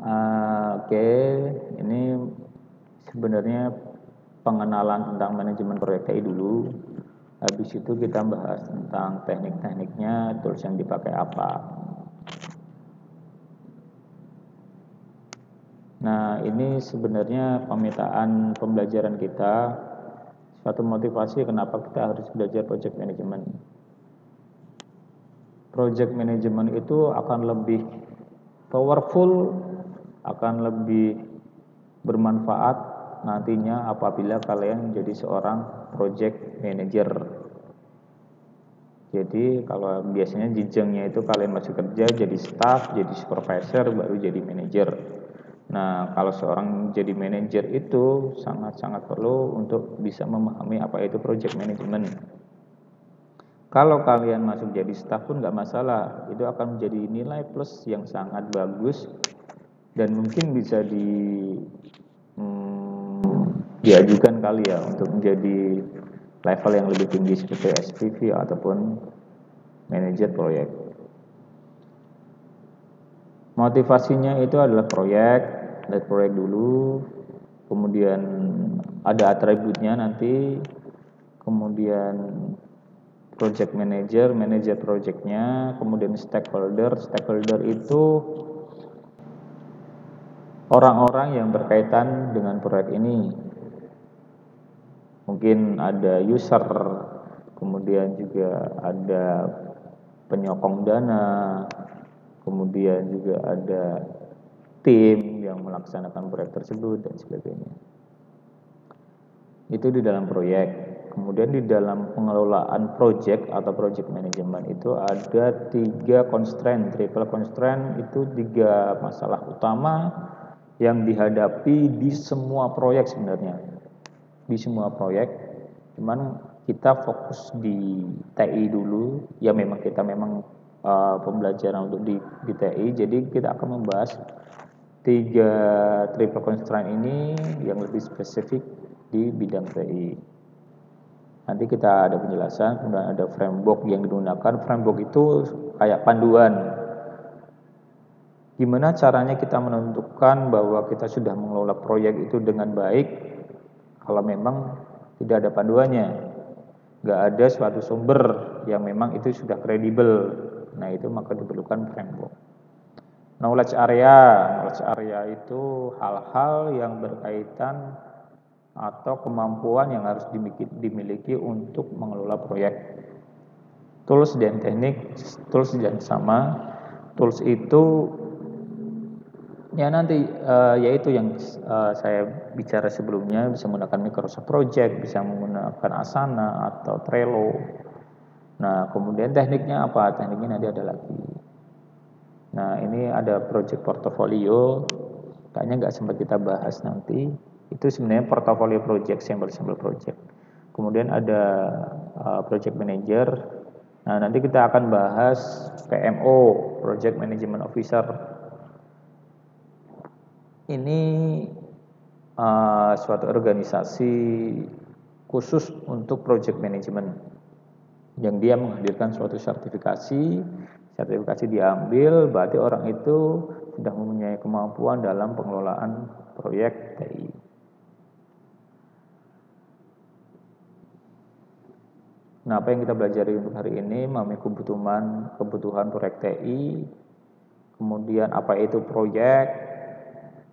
Oke, ini sebenarnya pengenalan tentang manajemen proyek TI dulu. Habis itu kita bahas tentang teknik-tekniknya, tools yang dipakai apa. Nah, ini sebenarnya pemetaan pembelajaran kita, suatu motivasi kenapa kita harus belajar project management. Project management itu akan lebih powerful, akan lebih bermanfaat nantinya apabila kalian menjadi seorang project manager. Jadi kalau biasanya jenjangnya itu kalian masih kerja jadi staff, jadi supervisor, baru jadi manager. Nah, kalau seorang jadi manajer itu sangat-sangat perlu untuk bisa memahami apa itu project management. Kalau kalian masuk jadi staff pun nggak masalah, itu akan menjadi nilai plus yang sangat bagus dan mungkin bisa diajukan kali ya untuk menjadi level yang lebih tinggi seperti SPV ataupun manajer proyek. Motivasinya itu adalah proyek, lihat proyek dulu, kemudian ada atributnya nanti, kemudian project manager, manajer projectnya, kemudian stakeholder. Stakeholder itu orang-orang yang berkaitan dengan proyek ini. Mungkin ada user, kemudian juga ada penyokong dana, kemudian juga ada tim yang melaksanakan proyek tersebut dan sebagainya. Itu di dalam proyek. Kemudian di dalam pengelolaan project atau project management itu ada 3 constraint, triple constraint, itu 3 masalah utama yang dihadapi di semua proyek sebenarnya. Di semua proyek, cuman kita fokus di TI dulu, ya memang kita pembelajaran untuk di TI, jadi kita akan membahas 3 triple constraint ini yang lebih spesifik di bidang TI. Nanti kita ada penjelasan, kemudian ada framework yang digunakan. Framework itu kayak panduan. Gimana caranya kita menentukan bahwa kita sudah mengelola proyek itu dengan baik kalau memang tidak ada panduannya, nggak ada suatu sumber yang memang itu sudah kredibel. Nah, itu maka diperlukan framework. Knowledge area itu hal-hal yang berkaitan atau kemampuan yang harus dimiliki untuk mengelola proyek. Tools dan teknik, tools dan sama. Tools itu ya nanti yaitu yang saya bicara sebelumnya, bisa menggunakan Microsoft Project, bisa menggunakan Asana atau Trello. Nah, kemudian tekniknya apa? Tekniknya nanti ada lagi. Nah, ini ada project portfolio, kayaknya nggak sempat kita bahas nanti. Itu sebenarnya portfolio project, sampel-sampel project. Kemudian ada project manager. Nah, nanti kita akan bahas PMO, project management officer. Ini suatu organisasi khusus untuk project management yang dia menghadirkan suatu sertifikasi diambil, berarti orang itu sudah mempunyai kemampuan dalam pengelolaan proyek TI. Nah, apa yang kita pelajari untuk hari ini, memahami kebutuhan proyek TI, kemudian apa itu proyek,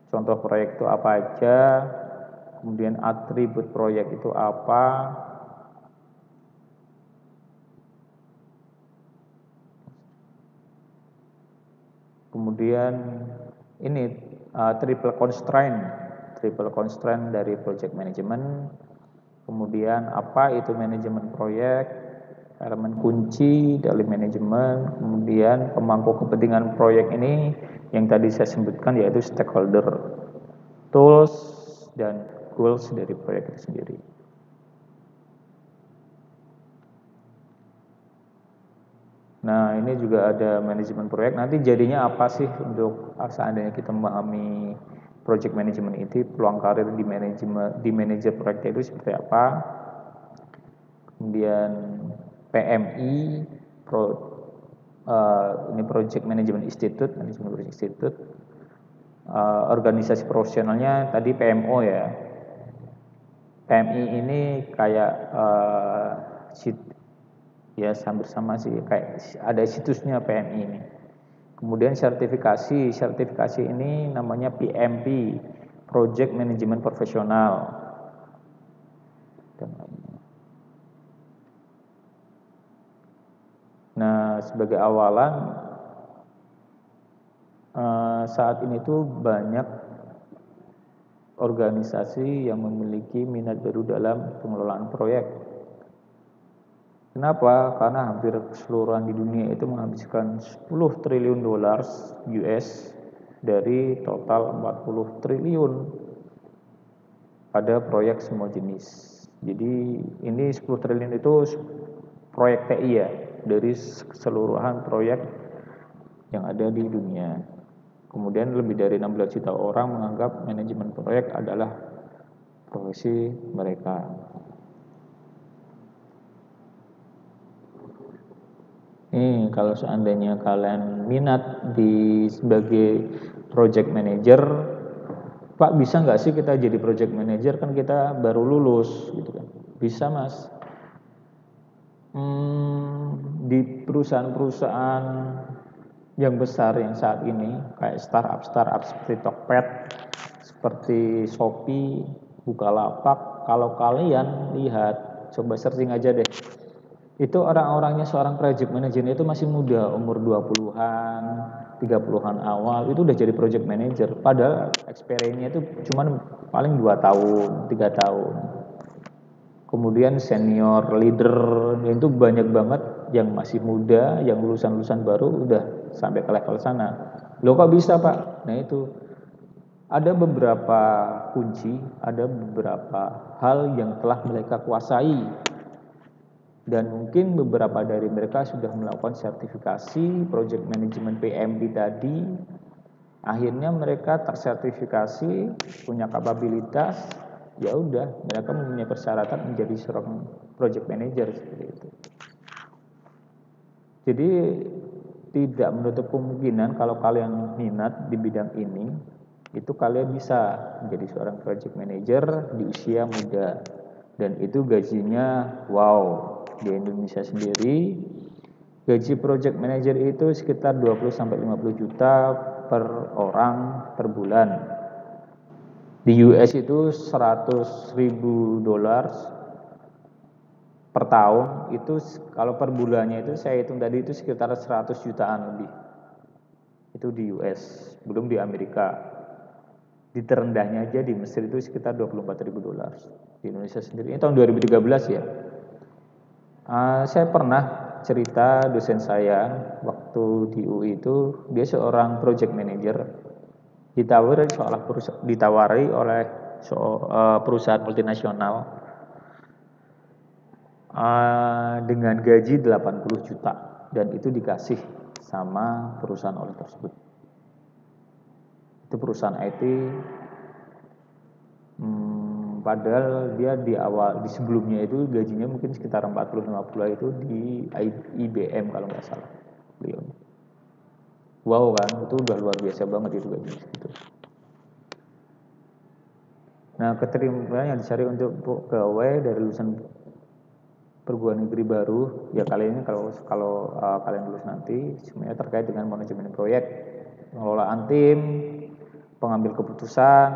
contoh proyek itu apa aja, kemudian atribut proyek itu apa, kemudian ini triple constraint dari project management, kemudian apa itu manajemen proyek, elemen kunci dari manajemen, kemudian pemangku kepentingan proyek ini yang tadi saya sebutkan yaitu stakeholder, tools dan goals dari proyek itu sendiri. Nah, ini juga ada manajemen proyek. Nanti jadinya apa sih untuk seandainya kita memahami project management itu, peluang karir di manajer proyek itu seperti apa? Kemudian PMI, ini Project Management Institute, organisasi profesionalnya tadi PMO ya. PMI ini kayak ya hampir sama sih, kayak ada situsnya PMI ini. Kemudian sertifikasi ini namanya PMP, Project Management Professional. Nah, sebagai awalan saat ini tuh banyak organisasi yang memiliki minat baru dalam pengelolaan proyek. Kenapa? Karena hampir keseluruhan di dunia itu menghabiskan 10 triliun dolar US dari total 40 triliun pada proyek semua jenis. Jadi ini 10 triliun itu proyek TI ya, dari keseluruhan proyek yang ada di dunia. Kemudian lebih dari 16 juta orang menganggap manajemen proyek adalah profesi mereka. Kalau seandainya kalian minat sebagai project manager, Pak, bisa nggak sih kita jadi project manager, kan kita baru lulus gitu kan? Bisa, Mas. Di perusahaan-perusahaan yang besar yang saat ini kayak startup seperti Tokped, seperti Shopee, Bukalapak, kalau kalian lihat, coba searching aja deh. Itu orang-orangnya seorang project manager itu masih muda, umur 20-an, 30-an awal, itu udah jadi project manager. Padahal experience-nya itu cuman paling 2 tahun, 3 tahun. Kemudian senior leader itu banyak banget yang masih muda, yang lulusan-lulusan baru udah sampai ke level sana. Loh kok bisa, Pak? Nah itu ada beberapa kunci, ada beberapa hal yang telah mereka kuasai, dan mungkin beberapa dari mereka sudah melakukan sertifikasi project management PMP tadi. Akhirnya mereka tersertifikasi, punya kapabilitas, ya udah mereka mempunyai persyaratan menjadi seorang project manager seperti itu. Jadi tidak menutup kemungkinan kalau kalian minat di bidang ini, itu kalian bisa menjadi seorang project manager di usia muda, dan itu gajinya wow. Di Indonesia sendiri gaji project manager itu sekitar 20-50 juta per orang per bulan. Di US itu 100 ribu dolar per tahun, itu kalau per bulannya itu saya hitung tadi itu sekitar 100 jutaan lebih. Itu di US, belum di Amerika. Di terendahnya aja di Mesir itu sekitar 24 ribu dolar. Di Indonesia sendiri ini tahun 2013 ya. Saya pernah cerita dosen saya waktu di UI itu, dia seorang project manager, ditawari oleh perusahaan multinasional dengan gaji 80 juta, dan itu dikasih sama perusahaan oleh tersebut. Itu perusahaan IT. Padahal dia di sebelumnya itu gajinya mungkin sekitar 40-50 itu di IBM kalau nggak salah beliau. Wow kan, itu udah luar biasa banget itu gajinya gitu. Nah, keterima yang dicari untuk pegawai dari lulusan perguruan negeri baru ya kali ini kalau kalian lulus nanti semuanya terkait dengan manajemen proyek, pengelolaan tim, pengambil keputusan,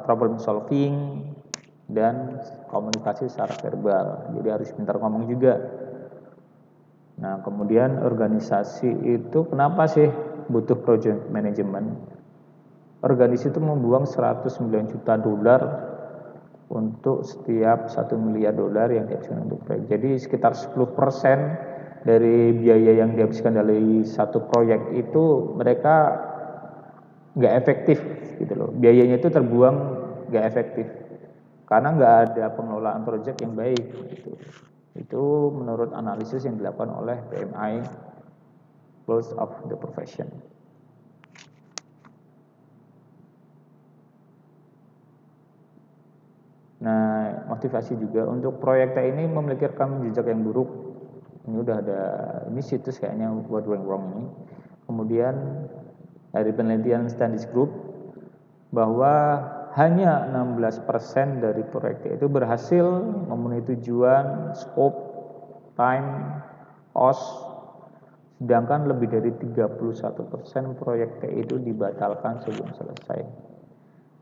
problem solving, dan komunikasi secara verbal. Jadi harus pintar ngomong juga. Nah, kemudian organisasi itu kenapa sih butuh project management? Organisasi itu membuang 109 juta dolar untuk setiap 1 miliar dolar yang dihabiskan untuk proyek. Jadi sekitar 10% dari biaya yang dihabiskan dari satu proyek itu mereka nggak efektif gitu loh. Biayanya itu terbuang nggak efektif karena nggak ada pengelolaan proyek yang baik gitu. Itu menurut analisis yang dilakukan oleh PMI, Pulse of the Profession. Nah, motivasi juga untuk proyek ini memiliki rekam jejak yang buruk. Ini udah ada, ini situs kayaknya What Went Wrong ini. Kemudian Dari penelitian Standish Group bahwa hanya 16% dari proyek itu berhasil memenuhi tujuan, scope, time, cost, sedangkan lebih dari 31% proyek itu dibatalkan sebelum selesai.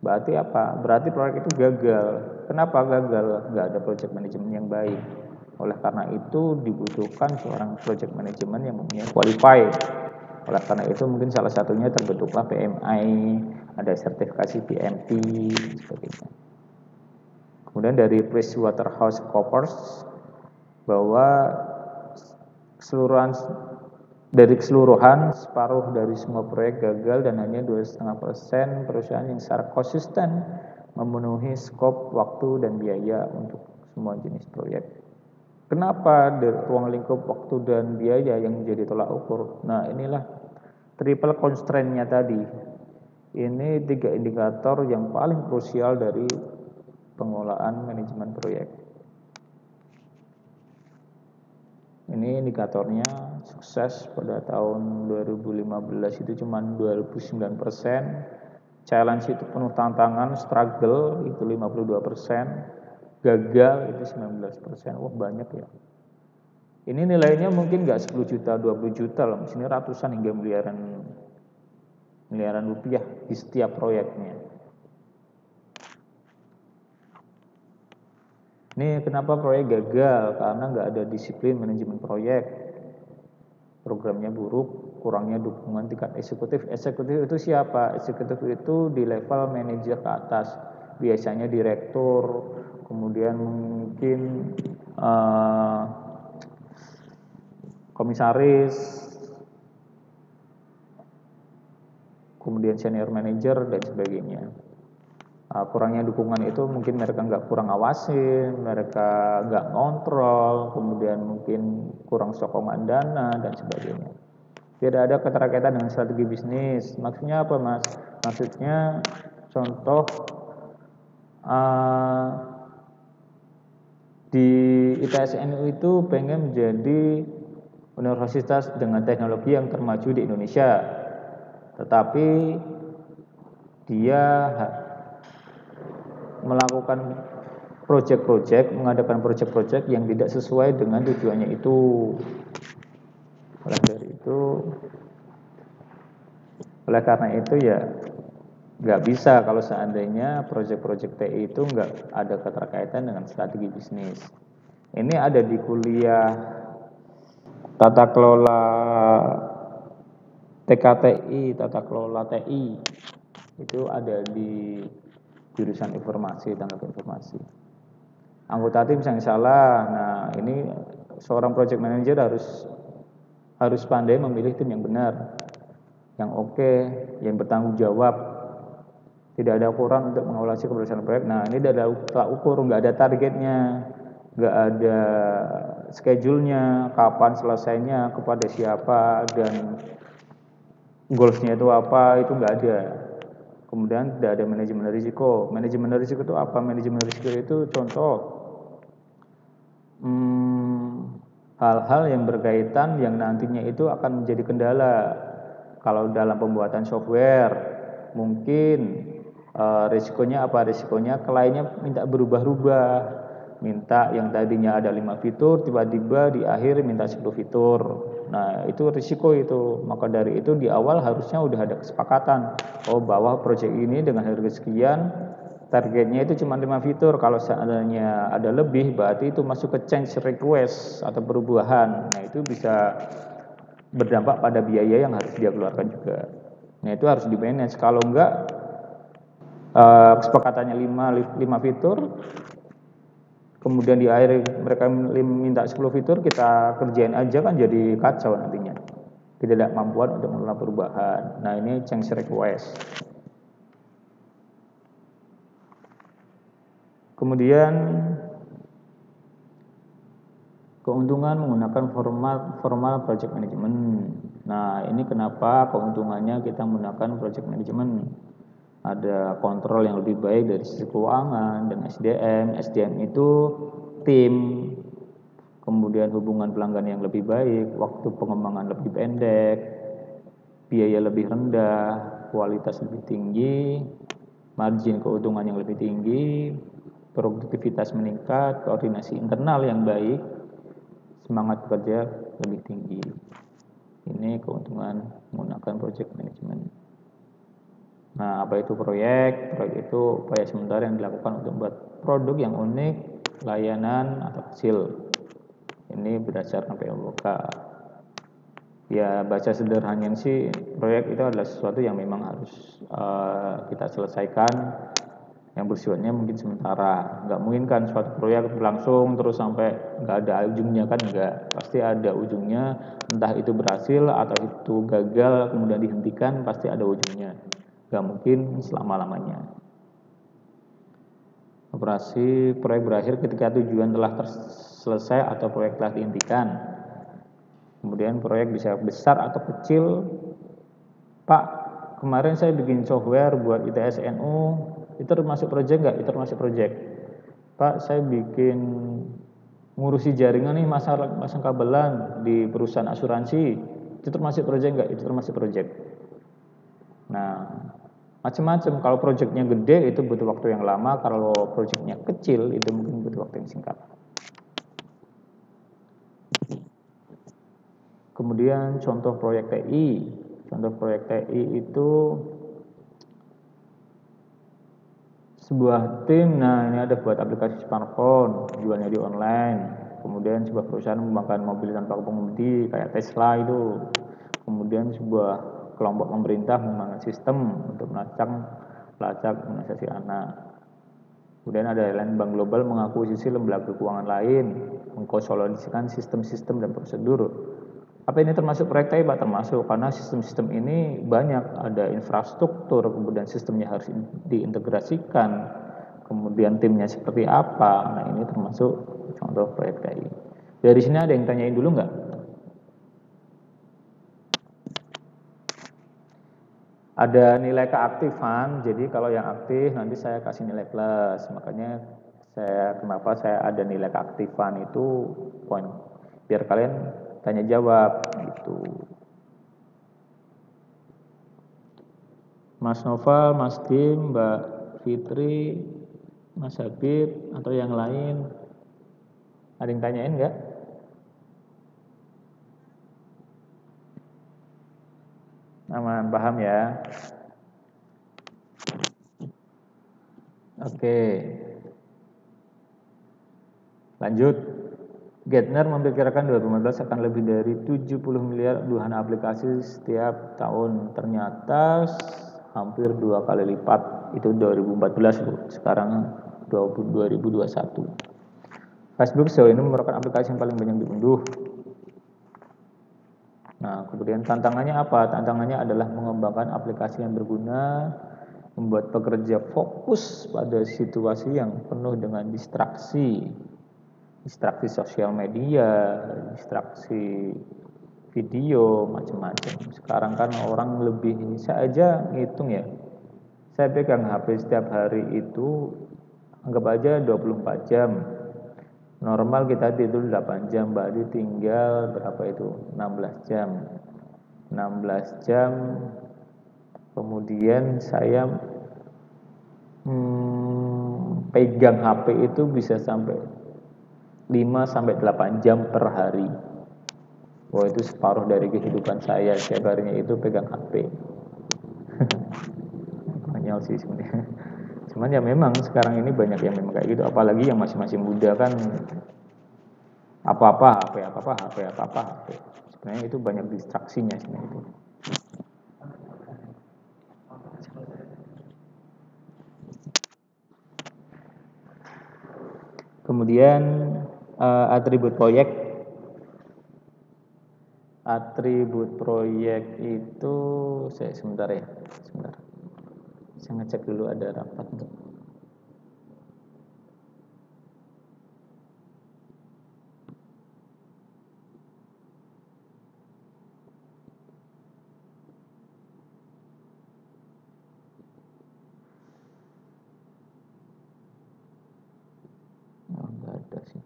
Berarti apa? Berarti proyek itu gagal. Kenapa gagal? Nggak ada project management yang baik. Oleh karena itu dibutuhkan seorang project management yang mempunyai qualified. Oleh karena itu mungkin salah satunya terbentuklah PMI, ada sertifikasi PMP, sebagainya. Kemudian dari PricewaterhouseCoopers bahwa keseluruhan separuh dari semua proyek gagal dan hanya 2,5% perusahaan yang secara konsisten memenuhi skop, waktu, dan biaya untuk semua jenis proyek. Kenapa ruang lingkup waktu dan biaya yang menjadi tolak ukur? Nah, inilah triple constraint-nya tadi. Ini 3 indikator yang paling krusial dari pengelolaan manajemen proyek. Ini indikatornya sukses pada tahun 2015 itu cuma 29%, challenge itu penuh tantangan, struggle itu 52%, gagal itu 19%. Wah, banyak ya. Ini nilainya mungkin nggak 10 juta, 20 juta loh, sini ratusan hingga miliaran rupiah di setiap proyeknya. Ini kenapa proyek gagal? Karena nggak ada disiplin manajemen proyek, programnya buruk, kurangnya dukungan tingkat eksekutif. Eksekutif itu siapa? Eksekutif itu di level manajer ke atas, biasanya direktur, kemudian mungkin komisaris, kemudian senior manager dan sebagainya. Kurangnya dukungan itu mungkin mereka nggak kurang awasin, mereka nggak ngontrol, kemudian mungkin kurang sokongan dana dan sebagainya. Tidak ada keterkaitan dengan strategi bisnis. Maksudnya apa, Mas? Maksudnya contoh di ITSNU itu pengen menjadi universitas dengan teknologi yang termaju di Indonesia, tetapi dia melakukan mengadakan proyek-proyek yang tidak sesuai dengan tujuannya itu. Oleh karena itu ya nggak bisa kalau seandainya proyek-proyek TI itu nggak ada keterkaitan dengan strategi bisnis. Ini ada di kuliah tata kelola TKTI, tata kelola TI, itu ada di jurusan informasi, teknologi informasi. Anggota tim yang salah. Nah, ini seorang project manager harus pandai memilih tim yang benar, yang oke, yang bertanggung jawab. Tidak ada ukuran untuk mengevaluasi keberhasilan proyek. Nah, ini tidak ada ukur, nggak ada targetnya, nggak ada schedule-nya, kapan selesainya, kepada siapa, dan goals-nya itu apa, itu nggak ada. Kemudian tidak ada manajemen risiko. Manajemen risiko itu apa? Manajemen risiko itu contoh hal-hal yang berkaitan yang nantinya itu akan menjadi kendala. Kalau dalam pembuatan software, mungkin risikonya apa? Risikonya kliennya minta berubah-ubah, minta yang tadinya ada 5 fitur, tiba-tiba di akhir minta 10 fitur. Nah, itu risiko itu. Maka dari itu di awal harusnya udah ada kesepakatan. Oh, bahwa proyek ini dengan harga sekian, targetnya itu cuma 5 fitur. Kalau seandainya ada lebih, berarti itu masuk ke change request atau perubahan. Nah, itu bisa berdampak pada biaya yang harus dia keluarkan juga. Nah, itu harus di-manage. Kalau enggak, kesepakatannya 5 fitur, kemudian di akhir mereka minta 10 fitur, kita kerjain aja, kan jadi kacau nantinya. Tidak ada kemampuan untuk mengelola perubahan. Nah, ini change request. Kemudian keuntungan menggunakan formal project management. Nah, ini kenapa keuntungannya kita menggunakan project management. Ada kontrol yang lebih baik dari sisi keuangan dan SDM. SDM itu tim, kemudian hubungan pelanggan yang lebih baik, waktu pengembangan lebih pendek, biaya lebih rendah, kualitas lebih tinggi, margin keuntungan yang lebih tinggi, produktivitas meningkat, koordinasi internal yang baik, semangat bekerja lebih tinggi. Ini keuntungan menggunakan project management. Nah, apa itu proyek? Proyek itu upaya sementara yang dilakukan untuk membuat produk yang unik, layanan, atau hasil. Ini berdasarkan PMBOK. Ya, baca sederhananya sih, proyek itu adalah sesuatu yang memang harus kita selesaikan, yang bersifatnya mungkin sementara. Nggak mungkin kan suatu proyek berlangsung terus sampai nggak ada ujungnya, kan nggak. Pasti ada ujungnya, entah itu berhasil atau itu gagal kemudian dihentikan, pasti ada ujungnya. Nggak mungkin selama-lamanya. Operasi proyek berakhir ketika tujuan telah selesai atau proyek telah dihentikan. Kemudian proyek bisa besar atau kecil. Pak, kemarin saya bikin software buat ITS-NU, itu termasuk proyek nggak? Itu termasuk proyek. Pak, saya bikin ngurusi jaringan nih, masang kabelan di perusahaan asuransi, itu termasuk proyek nggak? Itu termasuk proyek. Nah, macam-macam. Kalau proyeknya gede itu butuh waktu yang lama, kalau proyeknya kecil itu mungkin butuh waktu yang singkat. Kemudian contoh proyek TI. Contoh proyek TI itu sebuah tim, nah ini ada buat aplikasi smartphone, jualnya di online. Kemudian sebuah perusahaan mengembangkan mobil tanpa pengemudi kayak Tesla itu. Kemudian sebuah kelompok pemerintah mengembangkan sistem untuk melacak imunisasi anak. Kemudian ada lain, bank global mengakuisisi lembaga keuangan lain, mengkonsolidasikan sistem-sistem dan prosedur. Apa ini termasuk proyek TI, Pak? Termasuk, karena sistem-sistem ini banyak, ada infrastruktur, kemudian sistemnya harus diintegrasikan, kemudian timnya seperti apa. Nah, ini termasuk contoh proyek TI. Dari sini ada yang tanyain dulu nggak? Ada nilai keaktifan, jadi kalau yang aktif nanti saya kasih nilai plus. Makanya kenapa saya ada nilai keaktifan itu poin, biar kalian tanya jawab gitu. Mas Noval, Mas Dim, Mbak Fitri, Mas Habib, atau yang lain, ada yang tanyain nggak? Aman, paham ya? Oke, lanjut. Gartner memperkirakan 2015 akan lebih dari 70 miliar unduhan aplikasi setiap tahun. Ternyata hampir 2 kali lipat. Itu 2014, Bu. Sekarang 2021. Facebook sejauh ini merupakan aplikasi yang paling banyak diunduh. Nah, kemudian tantangannya apa? Tantangannya adalah mengembangkan aplikasi yang berguna, membuat pekerja fokus pada situasi yang penuh dengan distraksi sosial media, distraksi video, macam-macam. Sekarang kan orang lebih, saya aja ngitung ya, saya pegang HP setiap hari itu anggap aja 24 jam. Normal kita tidur 8 jam, berarti tinggal berapa itu? 16 jam. 16 jam. Kemudian saya pegang HP itu bisa sampai 5-8 jam per hari. Wah, itu separuh dari kehidupan saya. Setiap harinya itu pegang HP. Konyol sih sebenarnya. Cuman ya memang sekarang ini banyak yang memang kayak gitu. Apalagi yang masih muda kan, apa-apa HP. Sebenarnya itu banyak distraksinya sebenarnya itu. Kemudian atribut proyek itu sebentar. Saya ngecek dulu ada rapat enggak. Oh, enggak ada sih.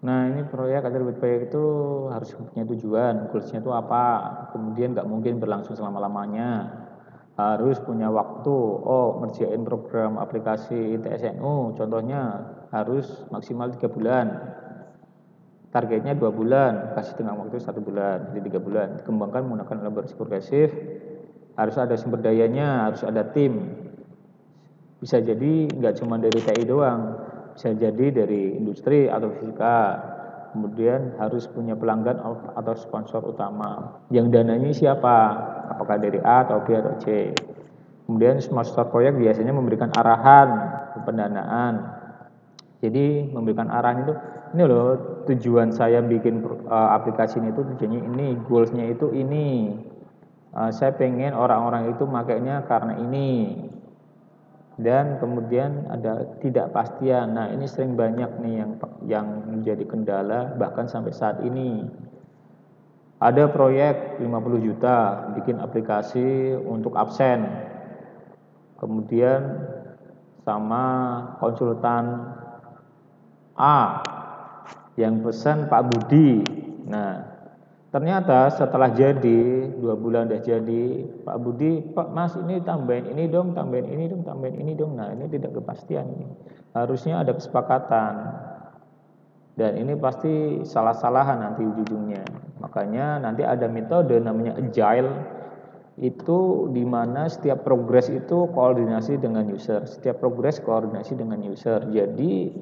Nah ini proyek atribut proyek itu harus punya tujuan, goalsnya itu apa, kemudian nggak mungkin berlangsung selama-lamanya, harus punya waktu, oh ngerjain program aplikasi TSNU contohnya harus maksimal 3 bulan, targetnya 2 bulan, kasih tengah waktu 1 bulan, jadi 3 bulan, dikembangkan menggunakan elaborasi progresif, harus ada sumber dayanya, harus ada tim, bisa jadi nggak cuma dari TI doang, bisa jadi dari industri atau fisika. Kemudian harus punya pelanggan atau sponsor utama. Yang dananya siapa? Apakah dari A atau B atau C? Kemudian sponsor proyek biasanya memberikan arahan pendanaan. Jadi memberikan arahan itu, ini loh tujuan saya bikin aplikasi ini itu tujuannya ini, goalsnya itu ini. Saya pengen orang-orang itu makainya karena ini. Dan kemudian ada tidak pastian. Nah ini sering banyak nih yang menjadi kendala bahkan sampai saat ini. Ada proyek 50 juta bikin aplikasi untuk absen, kemudian sama konsultan A yang pesan Pak Budi. Nah ternyata setelah jadi 2 bulan udah jadi, Pak Budi, Pak Mas ini tambahin ini dong, tambahin ini dong, tambahin ini dong. Nah ini tidak kepastian ini. Harusnya ada kesepakatan. Dan ini pasti salah-salahan nanti ujung-ujungnya. Makanya nanti ada metode namanya agile, itu di mana setiap progres itu koordinasi dengan user, setiap progres koordinasi dengan user. Jadi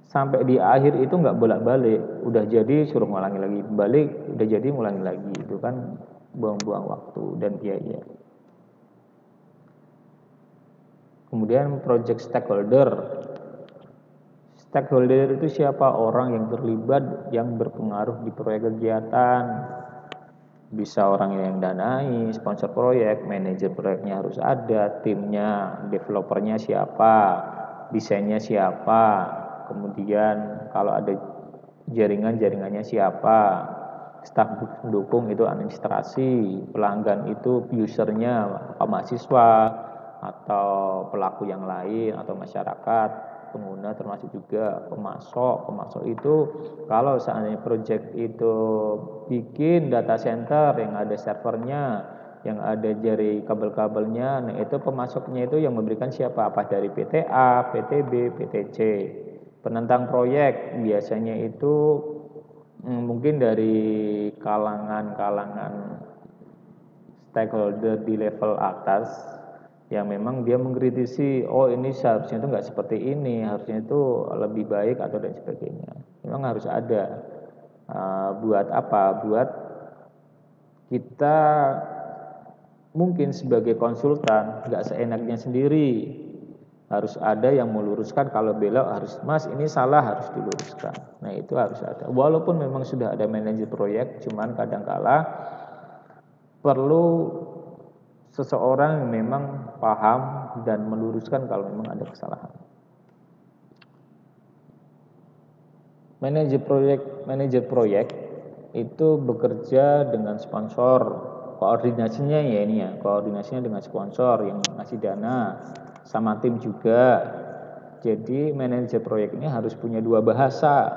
sampai di akhir itu nggak bolak-balik, udah jadi suruh ngulangi lagi, balik, udah jadi ngulangi lagi, itu kan buang-buang waktu dan biaya. Kemudian project stakeholder. Stakeholder itu siapa? Orang yang terlibat, yang berpengaruh di proyek kegiatan. Bisa orang yang danai, sponsor proyek, manajer proyeknya harus ada, timnya, developernya siapa, desainnya siapa, kemudian kalau ada jaringannya siapa, staf pendukung itu administrasi, pelanggan itu usernya mahasiswa atau pelaku yang lain atau masyarakat, pengguna termasuk juga pemasok itu kalau seandainya project itu bikin data center yang ada servernya, yang ada jari kabel-kabelnya, nah itu pemasoknya itu yang memberikan siapa? Apa dari PTA, PTB, PTC. Penentang proyek biasanya itu mungkin dari kalangan stakeholder di level atas yang memang dia mengkritisi, oh ini seharusnya itu nggak seperti ini, harusnya itu lebih baik atau dan sebagainya. Memang harus ada. Buat apa? Buat kita mungkin sebagai konsultan nggak seenaknya sendiri, harus ada yang meluruskan, kalau belok harus Mas ini salah, harus diluruskan. Nah itu harus ada, walaupun memang sudah ada manajer proyek, cuman kadangkala perlu seseorang yang memang paham dan meluruskan kalau memang ada kesalahan. Manajer proyek itu bekerja dengan sponsor, koordinasinya ya ini ya, koordinasinya dengan sponsor yang ngasih dana sama tim juga. Jadi manajer proyek ini harus punya dua bahasa,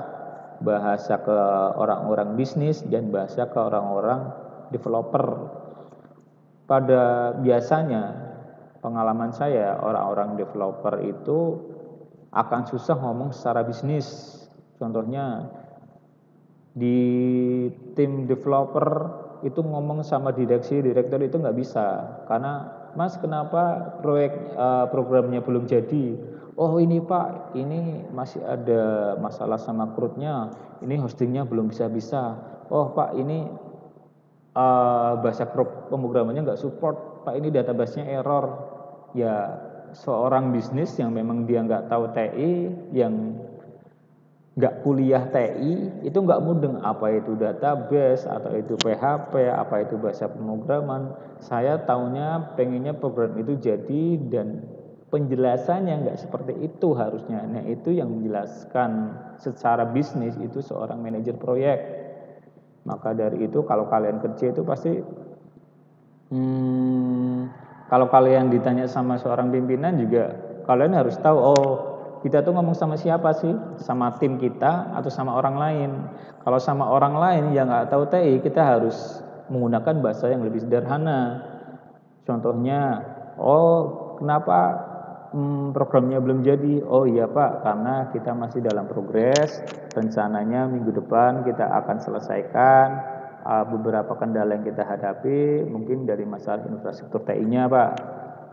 bahasa ke orang-orang bisnis dan bahasa ke orang-orang developer. Pada biasanya pengalaman saya, orang-orang developer itu akan susah ngomong secara bisnis. Contohnya di tim developer itu ngomong sama direktur itu nggak bisa, karena Mas kenapa programnya belum jadi? Oh ini Pak, ini masih ada masalah sama CRUD-nya, ini hostingnya belum bisa. Oh Pak, ini bahasa pemrogramannya nggak support, Pak ini database-nya error. Ya seorang bisnis yang memang dia nggak tahu TI, yang nggak kuliah TI, itu nggak mudeng apa itu database, atau itu PHP, apa itu bahasa pemrograman. Saya taunya pengennya program itu jadi, dan penjelasannya nggak seperti itu harusnya. Nah itu yang menjelaskan secara bisnis itu seorang manajer proyek. Maka dari itu kalau kalian kerja itu pasti kalau kalian ditanya sama seorang pimpinan juga kalian harus tahu, oh kita tuh ngomong sama siapa sih? Sama tim kita atau sama orang lain? Kalau sama orang lain yang nggak tahu TI, kita harus menggunakan bahasa yang lebih sederhana. Contohnya, oh kenapa programnya belum jadi? Oh iya Pak, karena kita masih dalam progres. Rencananya minggu depan kita akan selesaikan beberapa kendala yang kita hadapi, mungkin dari masalah infrastruktur TI-nya Pak.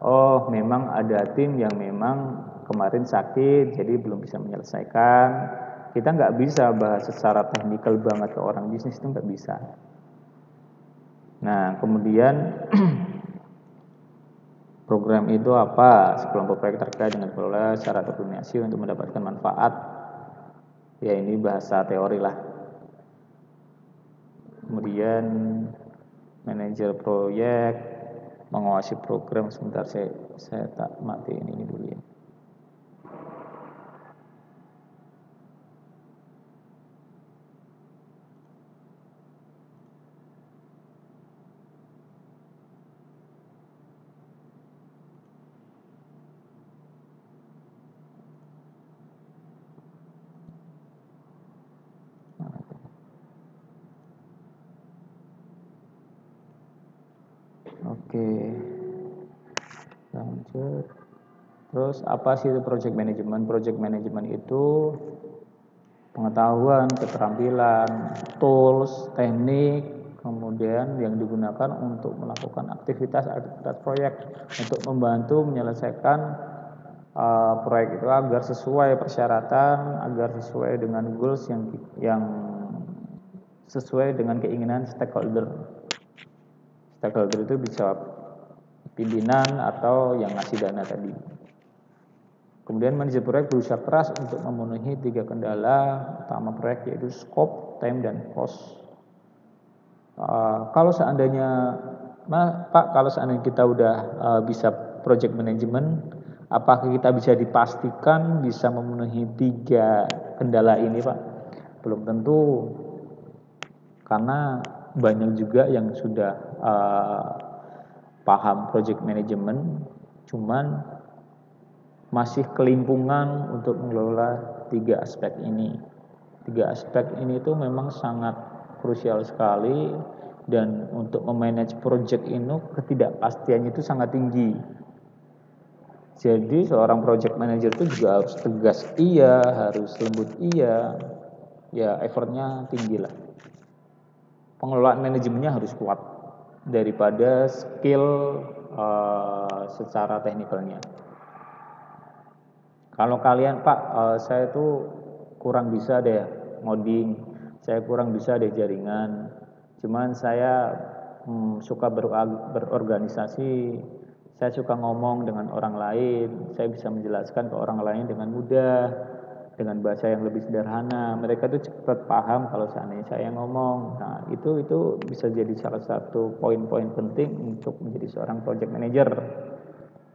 Oh memang ada tim yang memang kemarin sakit, jadi belum bisa menyelesaikan. Kita nggak bisa bahas secara teknikal banget ke orang bisnis, itu nggak bisa. Nah kemudian program itu apa? Sekelompok proyek terkait dengan pengelola syarat koordinasi untuk mendapatkan manfaat. Ya ini bahasa teori lah. Kemudian manajer proyek mengawasi program. Sebentar saya tak matiin ini dulu ya. Oke, lanjut. Terus apa sih itu project management? Project management itu pengetahuan, keterampilan, tools, teknik, kemudian yang digunakan untuk melakukan aktivitas proyek untuk membantu menyelesaikan proyek itu agar sesuai persyaratan, agar sesuai dengan goals yang sesuai dengan keinginan stakeholder. Stakeholder itu bisa pimpinan atau yang ngasih dana tadi. Kemudian manajer proyek berusaha keras untuk memenuhi 3 kendala utama proyek, yaitu scope, time, dan cost. Kalau seandainya Pak, kalau seandainya kita udah bisa project management, apakah kita bisa dipastikan bisa memenuhi 3 kendala ini Pak? Belum tentu, karena banyak juga yang sudah paham project management, cuman masih kelimpungan untuk mengelola 3 aspek ini. 3 aspek ini itu memang sangat krusial sekali, dan untuk memanage project ini ketidakpastiannya itu sangat tinggi. Jadi seorang project manager itu juga harus tegas iya, harus lembut iya, ya effortnya tinggi lah. Pengelolaan manajemennya harus kuat daripada skill secara teknikalnya. Kalau kalian Pak, saya tuh kurang bisa deh ngoding, saya kurang bisa deh jaringan, cuman saya suka berorganisasi, saya suka ngomong dengan orang lain, saya bisa menjelaskan ke orang lain dengan mudah, dengan bahasa yang lebih sederhana, mereka tuh cepat paham kalau seandainya saya ngomong. Nah itu bisa jadi salah satu poin-poin penting untuk menjadi seorang project manager.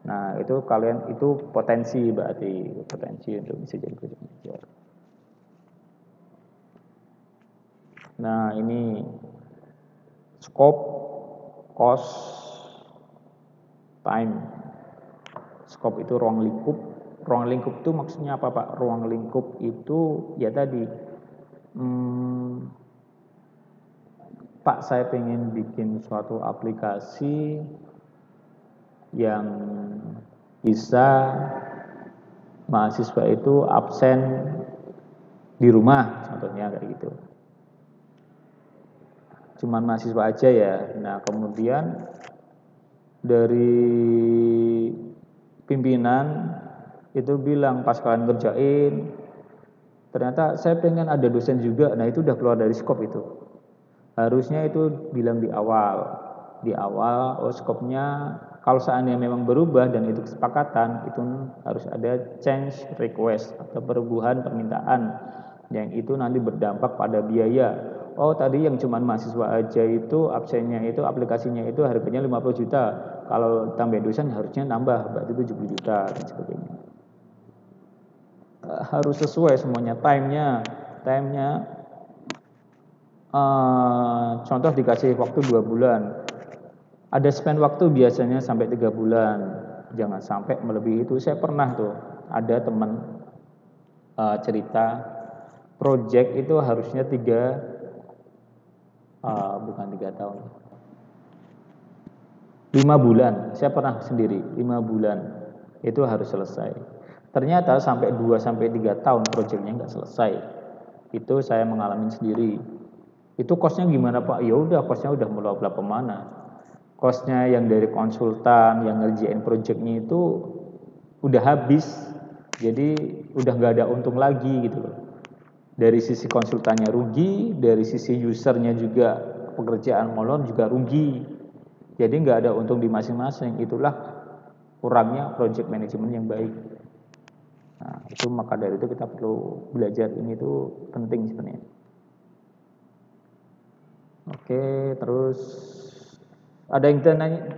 Nah itu kalian itu potensi untuk bisa jadi project manager. Nah ini scope, cost, time. Scope itu ruang lingkup. Ruang lingkup itu maksudnya apa Pak? Ruang lingkup itu ya tadi, Pak saya pengen bikin suatu aplikasi yang bisa mahasiswa itu absen di rumah, contohnya kayak gitu. Cuman mahasiswa aja ya. Nah kemudian dari pimpinan itu bilang pas kalian ngerjain, ternyata saya pengen ada dosen juga. Nah itu udah keluar dari skop itu. Harusnya itu bilang di awal, oh skopnya kalau seandainya memang berubah dan itu kesepakatan, itu harus ada change request atau perubahan permintaan yang itu nanti berdampak pada biaya. Oh tadi yang cuma mahasiswa aja itu absennya itu aplikasinya itu harganya 50 juta, kalau tambah dosen harusnya nambah berarti 70 juta dan sebagainya. Harus sesuai semuanya, timenya contoh dikasih waktu 2 bulan, ada spend waktu biasanya sampai 3 bulan, jangan sampai melebihi itu. Saya pernah tuh ada teman cerita project itu harusnya bukan 3 tahun, 5 bulan. Saya pernah sendiri 5 bulan itu harus selesai. Ternyata sampai 2 sampai 3 tahun proyeknya nggak selesai. Itu saya mengalami sendiri. Itu kosnya gimana Pak? Ya udah, kosnya udah melompat kemana? Kosnya yang dari konsultan yang ngerjain proyeknya itu udah habis. Jadi udah nggak ada untung lagi gitu loh. Dari sisi konsultannya rugi, dari sisi usernya juga pekerjaan molor juga rugi. Jadi nggak ada untung di masing-masing. Itulah kurangnya project management yang baik. Nah, itu maka dari itu kita perlu belajar, ini tuh penting sebenarnya. Oke, terus ada yang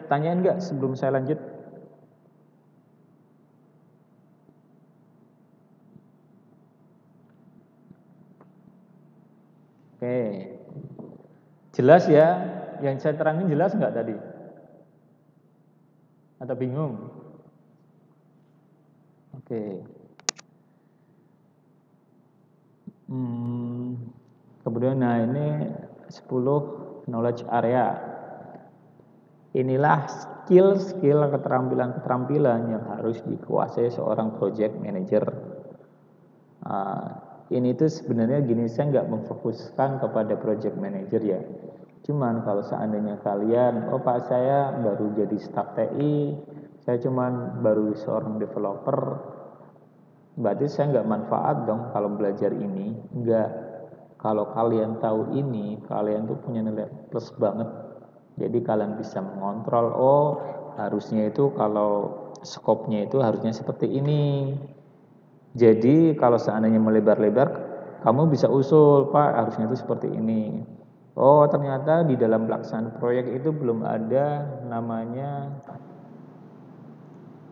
tanyain nggak sebelum saya lanjut? Oke, jelas ya? Yang saya terangin jelas nggak tadi? Atau bingung? Oke. Kemudian nah ini 10 knowledge area. Inilah skill-skill keterampilan-keterampilan yang harus dikuasai seorang project manager. Ini tuh sebenarnya gini, saya nggak memfokuskan kepada project manager ya. Cuman kalau seandainya kalian, oh Pak saya baru jadi staff TI, saya cuman baru seorang developer, berarti saya nggak manfaat dong kalau belajar ini. Nggak. Kalau kalian tahu ini, kalian tuh punya nilai plus banget. Jadi kalian bisa mengontrol, oh harusnya itu kalau skopnya itu harusnya seperti ini. Jadi kalau seandainya melebar-lebar, kamu bisa usul, Pak harusnya itu seperti ini. Oh ternyata di dalam pelaksanaan proyek itu belum ada namanya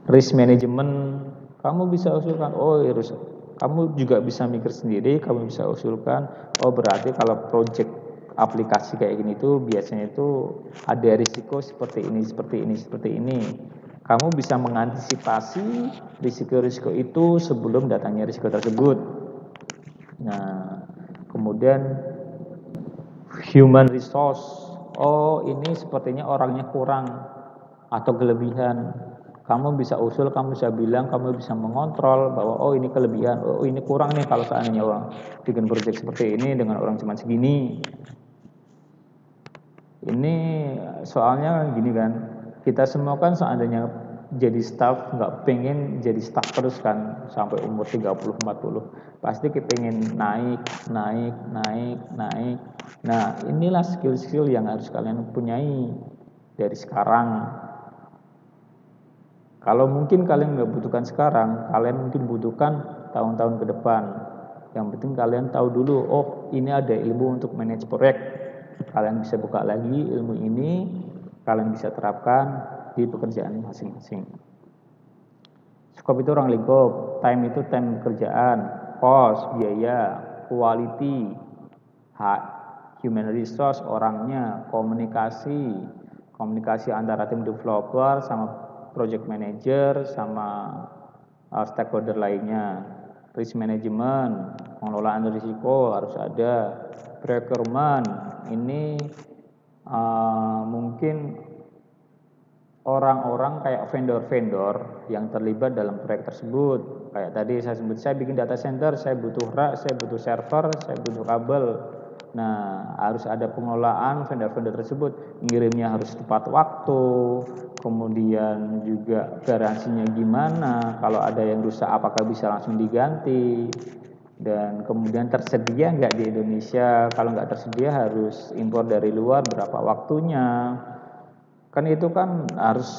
risk management. Kamu bisa usulkan, oh harus, kamu juga bisa mikir sendiri, kamu bisa usulkan, oh berarti kalau proyek aplikasi kayak gini tuh biasanya itu ada risiko seperti ini, seperti ini, seperti ini. Kamu bisa mengantisipasi risiko-risiko itu sebelum datangnya risiko tersebut. Nah, kemudian human resource. Oh, ini sepertinya orangnya kurang atau kelebihan. Kamu bisa usul, kamu bisa bilang, kamu bisa mengontrol bahwa oh ini kelebihan, oh ini kurang nih kalau seandainya orang bikin proyek seperti ini dengan orang cuma segini. Ini soalnya gini kan, kita semua kan seandainya jadi staff nggak pengen jadi staff terus kan sampai umur 30-40, pasti kita pengen naik. Nah inilah skill-skill yang harus kalian punyai dari sekarang. Kalau mungkin kalian nggak butuhkan sekarang, kalian mungkin butuhkan tahun-tahun ke depan. Yang penting kalian tahu dulu, oh ini ada ilmu untuk manage proyek. Kalian bisa buka lagi ilmu ini, kalian bisa terapkan di pekerjaan masing-masing. Scope itu orang lingkup, time itu time pekerjaan, cost, biaya, quality, human resource, orangnya, komunikasi antara tim developer sama project manager sama stakeholder lainnya, risk management, pengelolaan risiko harus ada, procurement, ini mungkin orang-orang kayak vendor-vendor yang terlibat dalam proyek tersebut. Kayak tadi saya sebut, saya bikin data center, saya butuh rak, saya butuh server, saya butuh kabel. Nah, harus ada pengelolaan vendor-vendor tersebut. Ngirimnya harus tepat waktu, kemudian juga garansinya gimana, kalau ada yang rusak apakah bisa langsung diganti, dan kemudian tersedia nggak di Indonesia, kalau nggak tersedia harus impor dari luar, berapa waktunya. Kan itu kan harus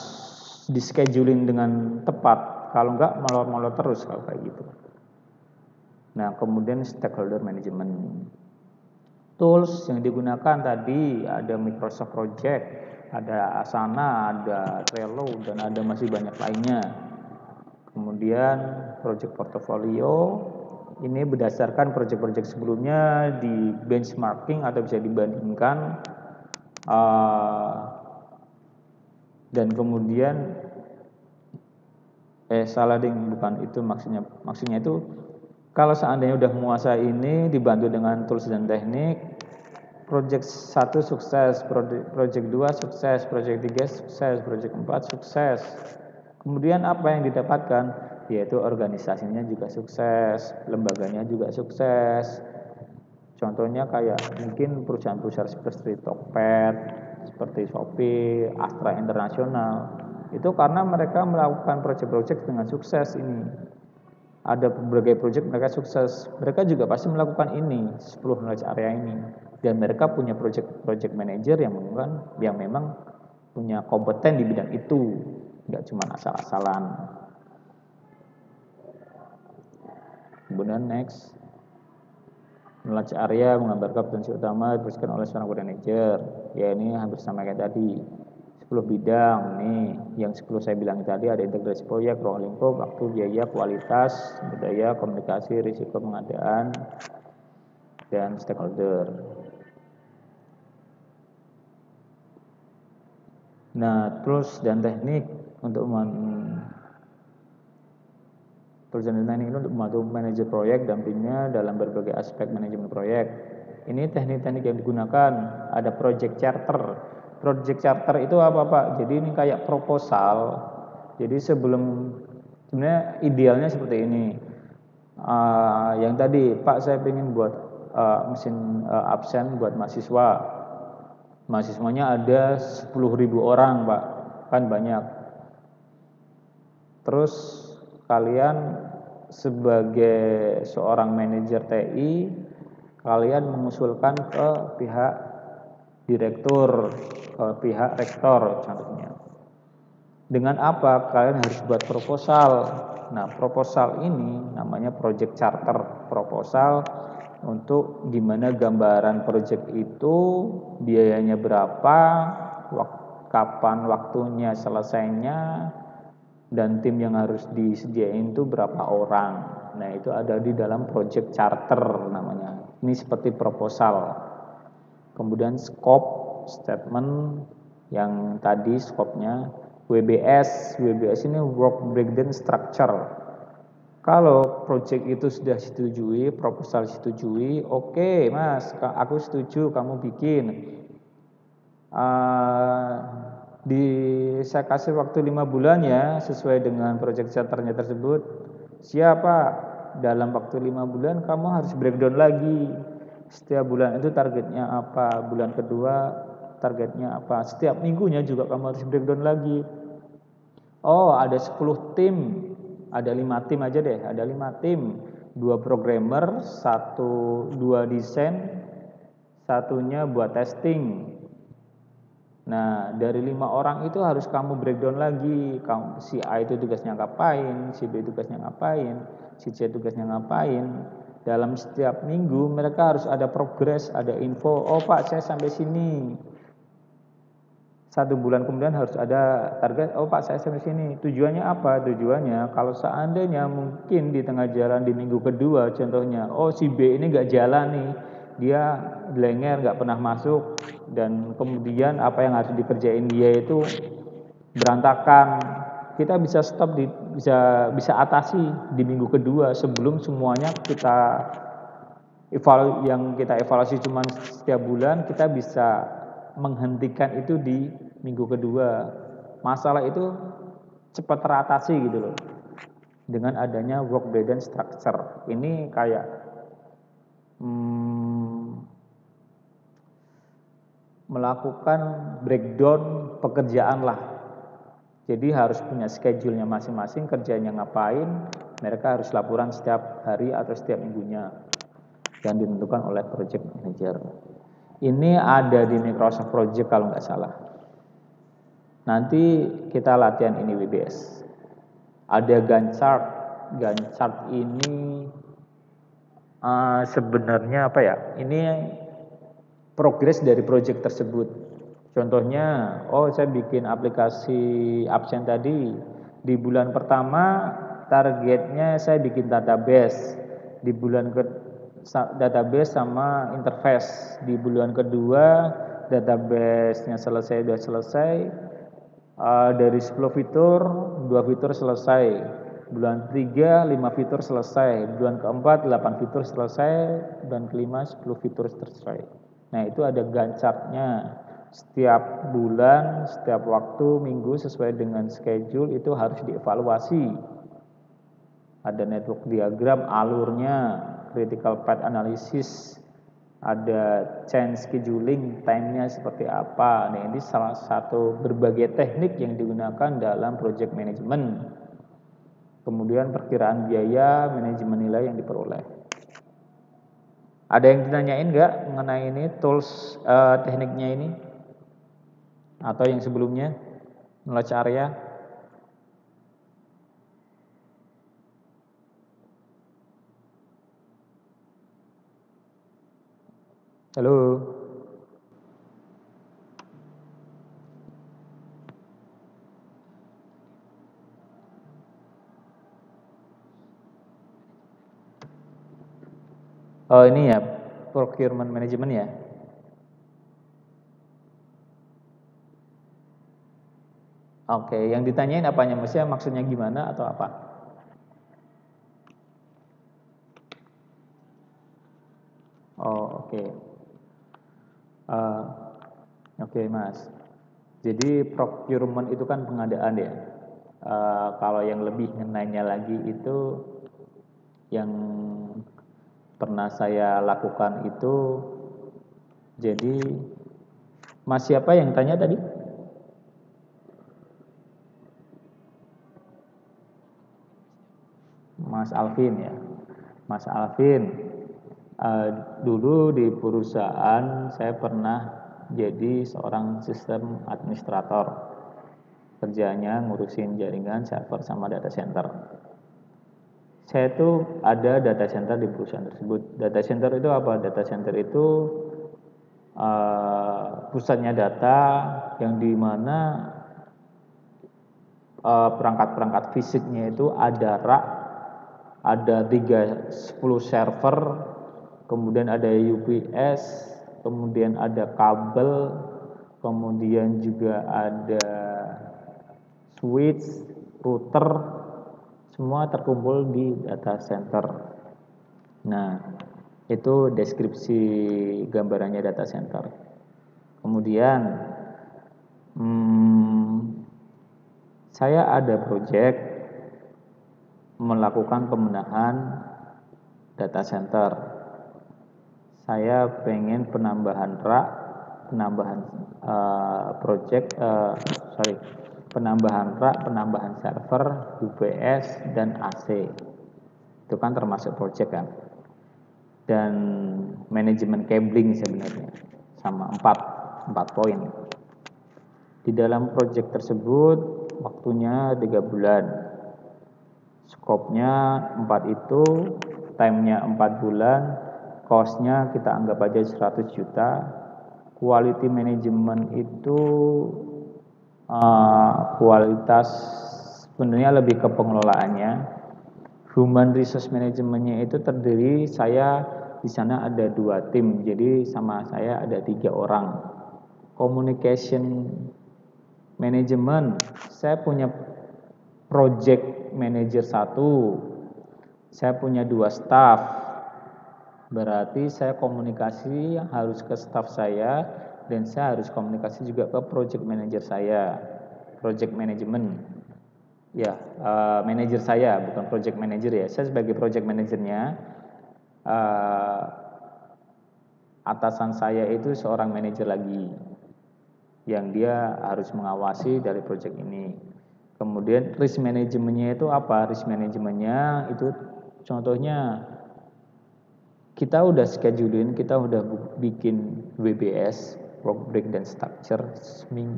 di-scheduling dengan tepat, kalau enggak molor-molor terus kalau kayak gitu. Nah, kemudian stakeholder management. Tools yang digunakan tadi ada Microsoft Project, ada Asana, ada Trello, dan ada masih banyak lainnya. Kemudian project portfolio, ini berdasarkan project-project sebelumnya di benchmarking atau bisa dibandingkan. Dan kemudian salah ding, bukan itu maksudnya itu Kalau seandainya udah menguasai ini dibantu dengan tools dan teknik, project 1 sukses, project 2 sukses, project 3 sukses, project 4 sukses. Kemudian apa yang didapatkan? Yaitu organisasinya juga sukses, lembaganya juga sukses. Contohnya kayak mungkin perusahaan-perusahaan seperti Tokped, seperti Shopee, Astra Internasional. Itu karena mereka melakukan project-project dengan sukses ini. Ada berbagai project mereka sukses. Mereka juga pasti melakukan ini, 10 knowledge area ini. Dan mereka punya project manager yang memang punya kompeten di bidang itu, nggak cuma asal-asalan. Kemudian next, knowledge area menggambarkan potensi utama diberikan oleh seorang project manager. Ya ini hampir sama kayak tadi. 10 bidang nih, yang 10 saya bilang tadi ada integrasi proyek, ruang lingkup, waktu, biaya, kualitas, budaya, komunikasi, risiko pengadaan, dan stakeholder. Nah, tools dan teknik untuk membantu manajer proyek dampingnya dalam berbagai aspek manajemen proyek. Ini teknik-teknik yang digunakan, ada project charter. Project charter itu apa Pak? Jadi ini kayak proposal. Jadi sebenarnya idealnya seperti ini. Yang tadi Pak saya ingin buat mesin absen buat mahasiswa. Mahasiswanya ada 10.000 orang Pak, kan banyak. Terus kalian sebagai seorang manajer TI, kalian mengusulkan ke pihak direktur, ke pihak rektor contohnya. Dengan apa? Kalian harus buat proposal. Nah, proposal ini namanya project charter. Proposal untuk gimana gambaran project itu, biayanya berapa, kapan waktunya selesainya, dan tim yang harus disediain itu berapa orang. Nah, itu ada di dalam project charter namanya. Ini seperti proposal. Kemudian scope statement yang tadi scope-nya WBS. WBS ini work breakdown structure. Kalau project itu sudah disetujui, proposal disetujui, oke, Mas, aku setuju kamu bikin. Saya kasih waktu 5 bulan ya, sesuai dengan project charternya tersebut. Siapa? Dalam waktu 5 bulan kamu harus breakdown lagi. Setiap bulan itu targetnya apa? Bulan kedua targetnya apa? Setiap minggunya juga kamu harus breakdown lagi. Oh, ada 10 tim. Ada 5 tim aja deh, ada 5 tim. 2 programmer, 2 desain, satunya buat testing. Nah, dari 5 orang itu harus kamu breakdown lagi. Si A itu tugasnya ngapain, si B tugasnya ngapain, si C tugasnya ngapain. Dalam setiap minggu mereka harus ada progres, ada info. Oh Pak, saya sampai sini. 1 bulan kemudian harus ada target. Oh Pak, saya sampai sini. Tujuannya apa? Tujuannya kalau seandainya mungkin di tengah jalan di minggu kedua, contohnya, oh si B ini nggak jalan nih, dia lenger, nggak pernah masuk, dan kemudian apa yang harus dikerjain dia itu berantakan. Kita bisa stop, bisa atasi di minggu kedua sebelum semuanya yang kita evaluasi cuma setiap bulan, kita bisa menghentikan itu di minggu kedua. Masalah itu cepat teratasi gitu loh dengan adanya work breakdown structure. Ini kayak melakukan breakdown pekerjaan lah. Jadi harus punya schedule-nya masing-masing, kerjanya ngapain, mereka harus laporan setiap hari atau setiap minggunya yang ditentukan oleh project manager. Ini ada di Microsoft Project kalau nggak salah. Nanti kita latihan ini WBS. Ada Gantt chart. Gantt chart ini sebenarnya apa ya? Ini progres dari project tersebut. Contohnya, saya bikin aplikasi absen tadi. Di bulan pertama targetnya saya bikin database. Di bulan database sama interface. Di bulan kedua database-nya sudah selesai. Dari 10 fitur, 2 fitur selesai. Bulan ketiga 5 fitur selesai, bulan keempat 8 fitur selesai, bulan kelima 10 fitur selesai. Nah itu ada gancapnya, setiap bulan, setiap waktu, minggu sesuai dengan schedule itu harus dievaluasi. Ada network diagram, alurnya, critical path analysis, ada change scheduling, time-nya seperti apa. Nah, ini salah satu berbagai teknik yang digunakan dalam project management. Kemudian perkiraan biaya, manajemen nilai yang diperoleh. Ada yang ditanyain nggak mengenai ini tools tekniknya ini? Atau yang sebelumnya? Knowledge area? Halo? Oh ini ya, procurement management ya? Oke, yang ditanyain apanya? Maksudnya gimana atau apa? Oh oke. Oke Mas. Jadi procurement itu kan pengadaan ya. Kalau yang lebih ngenanya lagi itu yang pernah saya lakukan itu, jadi Mas siapa yang tanya tadi? Mas Alvin ya. Mas Alvin, dulu di perusahaan saya pernah jadi seorang sistem administrator. Kerjanya ngurusin jaringan server sama data center. Saya tuh ada data center di perusahaan tersebut. Data center itu apa? Data center itu pusatnya data yang dimana perangkat-perangkat fisiknya itu ada rak, ada 10 server, kemudian ada UPS, kemudian ada kabel, kemudian juga ada switch, router, semua terkumpul di data center. Nah, itu deskripsi gambarannya data center. Kemudian saya ada proyek melakukan pembenahan data center. Saya pengen penambahan rak, penambahan penambahan rak, penambahan server, UPS dan AC. Itu kan termasuk proyek kan. Dan manajemen cabling sebenarnya sama 4 poin. Di dalam proyek tersebut waktunya 3 bulan. Skopnya 4 itu, time-nya 4 bulan, cost-nya kita anggap aja 100 juta. Quality management itu kualitas sebenarnya lebih ke pengelolaannya. Human resource management-nya itu terdiri, saya di sana ada 2 tim, jadi sama saya ada 3 orang. Communication management, saya punya project manager 1, saya punya 2 staff, berarti saya komunikasi harus ke staff saya dan saya harus komunikasi juga ke project manager saya, project management ya, manager saya bukan project manager ya, saya sebagai project manajernya. Atasan saya itu seorang manajer lagi yang dia harus mengawasi dari project ini. Kemudian risk manajemennya itu apa? Risk manajemennya itu contohnya kita udah scheduling, kita udah bikin WBS, work breakdown structure,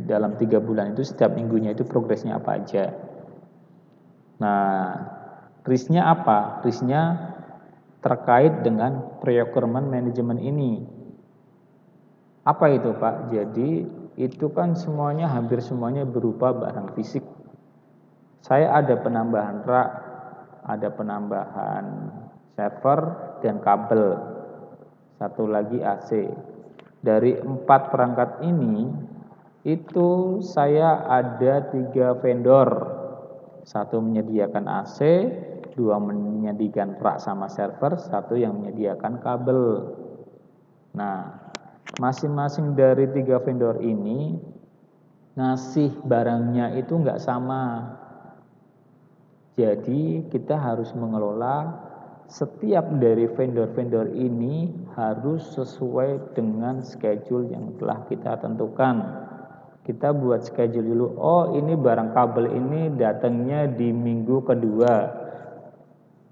dalam 3 bulan itu setiap minggunya itu progresnya apa aja. Nah, risknya apa? Risknya terkait dengan procurement management ini. Apa itu Pak? Jadi itu kan semuanya, hampir semuanya berupa barang fisik. Saya ada penambahan rak, ada penambahan server dan kabel, satu lagi AC. Dari 4 perangkat ini, itu saya ada 3 vendor Satu menyediakan AC, dua menyediakan rak sama server, satu yang menyediakan kabel. Nah, masing-masing dari 3 vendor ini ngasih barangnya itu nggak sama. Jadi kita harus mengelola setiap dari vendor-vendor ini harus sesuai dengan schedule yang telah kita tentukan. Kita buat schedule dulu. Oh, ini barang kabel ini datangnya di minggu kedua.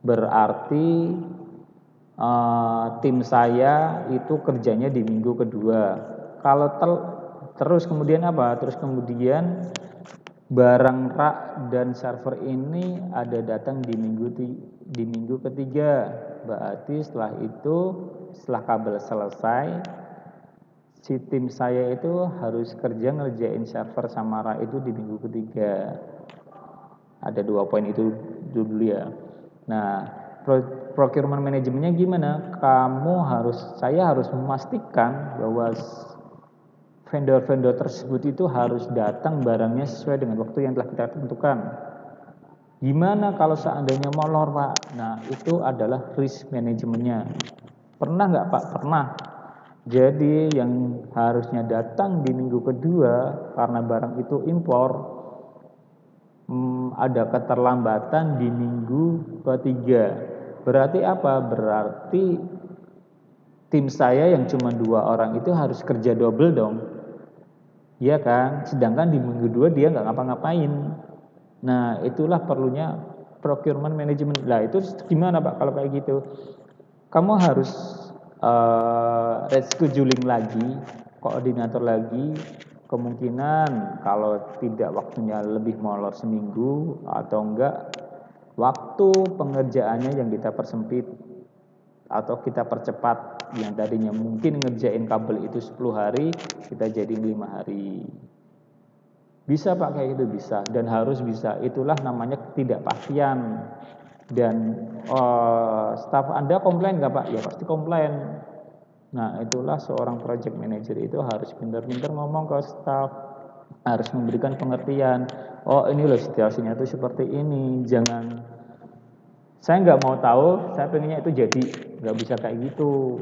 Berarti tim saya itu kerjanya di minggu kedua. Kalau terus kemudian apa? Terus kemudian barang rak dan server ini ada datang di minggu ketiga. Berarti setelah itu, setelah kabel selesai, si tim saya itu harus kerja ngerjain server sama rak itu di minggu ketiga. Ada 2 poin itu dulu ya. Nah, procurement manajemennya gimana? Saya harus memastikan bahwa vendor-vendor tersebut itu harus datang barangnya sesuai dengan waktu yang telah kita tentukan. Gimana kalau seandainya molor, Pak? Nah, itu adalah risk manajemennya. Pernah nggak, Pak? Pernah. Jadi yang harusnya datang di minggu kedua karena barang itu impor, ada keterlambatan di minggu ketiga. Berarti apa? Berarti tim saya yang cuma 2 orang itu harus kerja double dong. Iya kan? Sedangkan di minggu 2 dia nggak ngapa-ngapain. Nah, itulah perlunya procurement management. Lah, itu gimana Pak kalau kayak gitu? Kamu harus rescheduling lagi, koordinator lagi. Kemungkinan kalau tidak waktunya lebih molor seminggu atau enggak, waktu pengerjaannya yang kita persempit atau kita percepat. Yang tadinya mungkin ngerjain kabel itu 10 hari, kita jadi 5 hari. Bisa Pak kayak gitu? Bisa, dan harus bisa. Itulah namanya ketidakpastian. Dan staf Anda komplain nggak Pak? Ya pasti komplain. Nah, itulah seorang project manager itu harus pintar-pintar ngomong ke staf, harus memberikan pengertian. Oh, ini loh situasinya itu seperti ini. Jangan, saya nggak mau tahu, saya pengennya itu jadi, nggak bisa kayak gitu.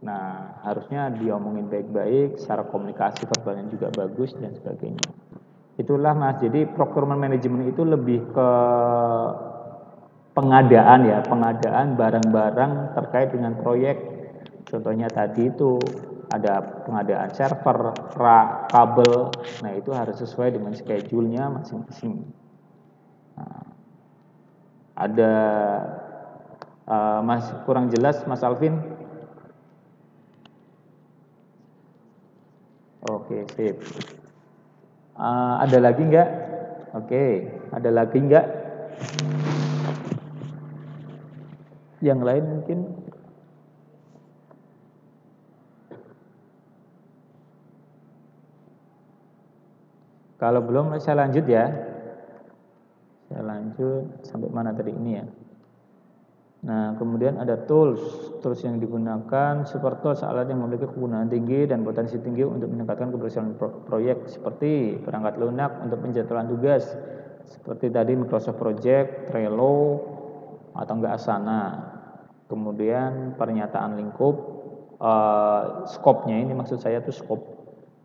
Nah, harusnya diomongin baik-baik, secara komunikasi verbalnya juga bagus dan sebagainya. Itulah Mas. Jadi procurement management itu lebih ke pengadaan ya, pengadaan barang-barang terkait dengan proyek. Contohnya tadi itu ada pengadaan server, rak, kabel. Nah, itu harus sesuai dengan schedule-nya masing-masing. Nah, ada Mas kurang jelas Mas Alvin? Oke, sip. Ada lagi enggak? Oke, ada lagi enggak? Yang lain mungkin? Kalau belum saya lanjut ya. Saya lanjut sampai mana tadi ini ya. Nah, kemudian ada tools yang digunakan super tools, alat yang memiliki kegunaan tinggi dan potensi tinggi untuk meningkatkan keberhasilan proyek seperti perangkat lunak untuk penjadwalan tugas seperti tadi Microsoft Project, Trello atau enggak Asana. Kemudian pernyataan lingkup, scope-nya ini maksud saya itu scope.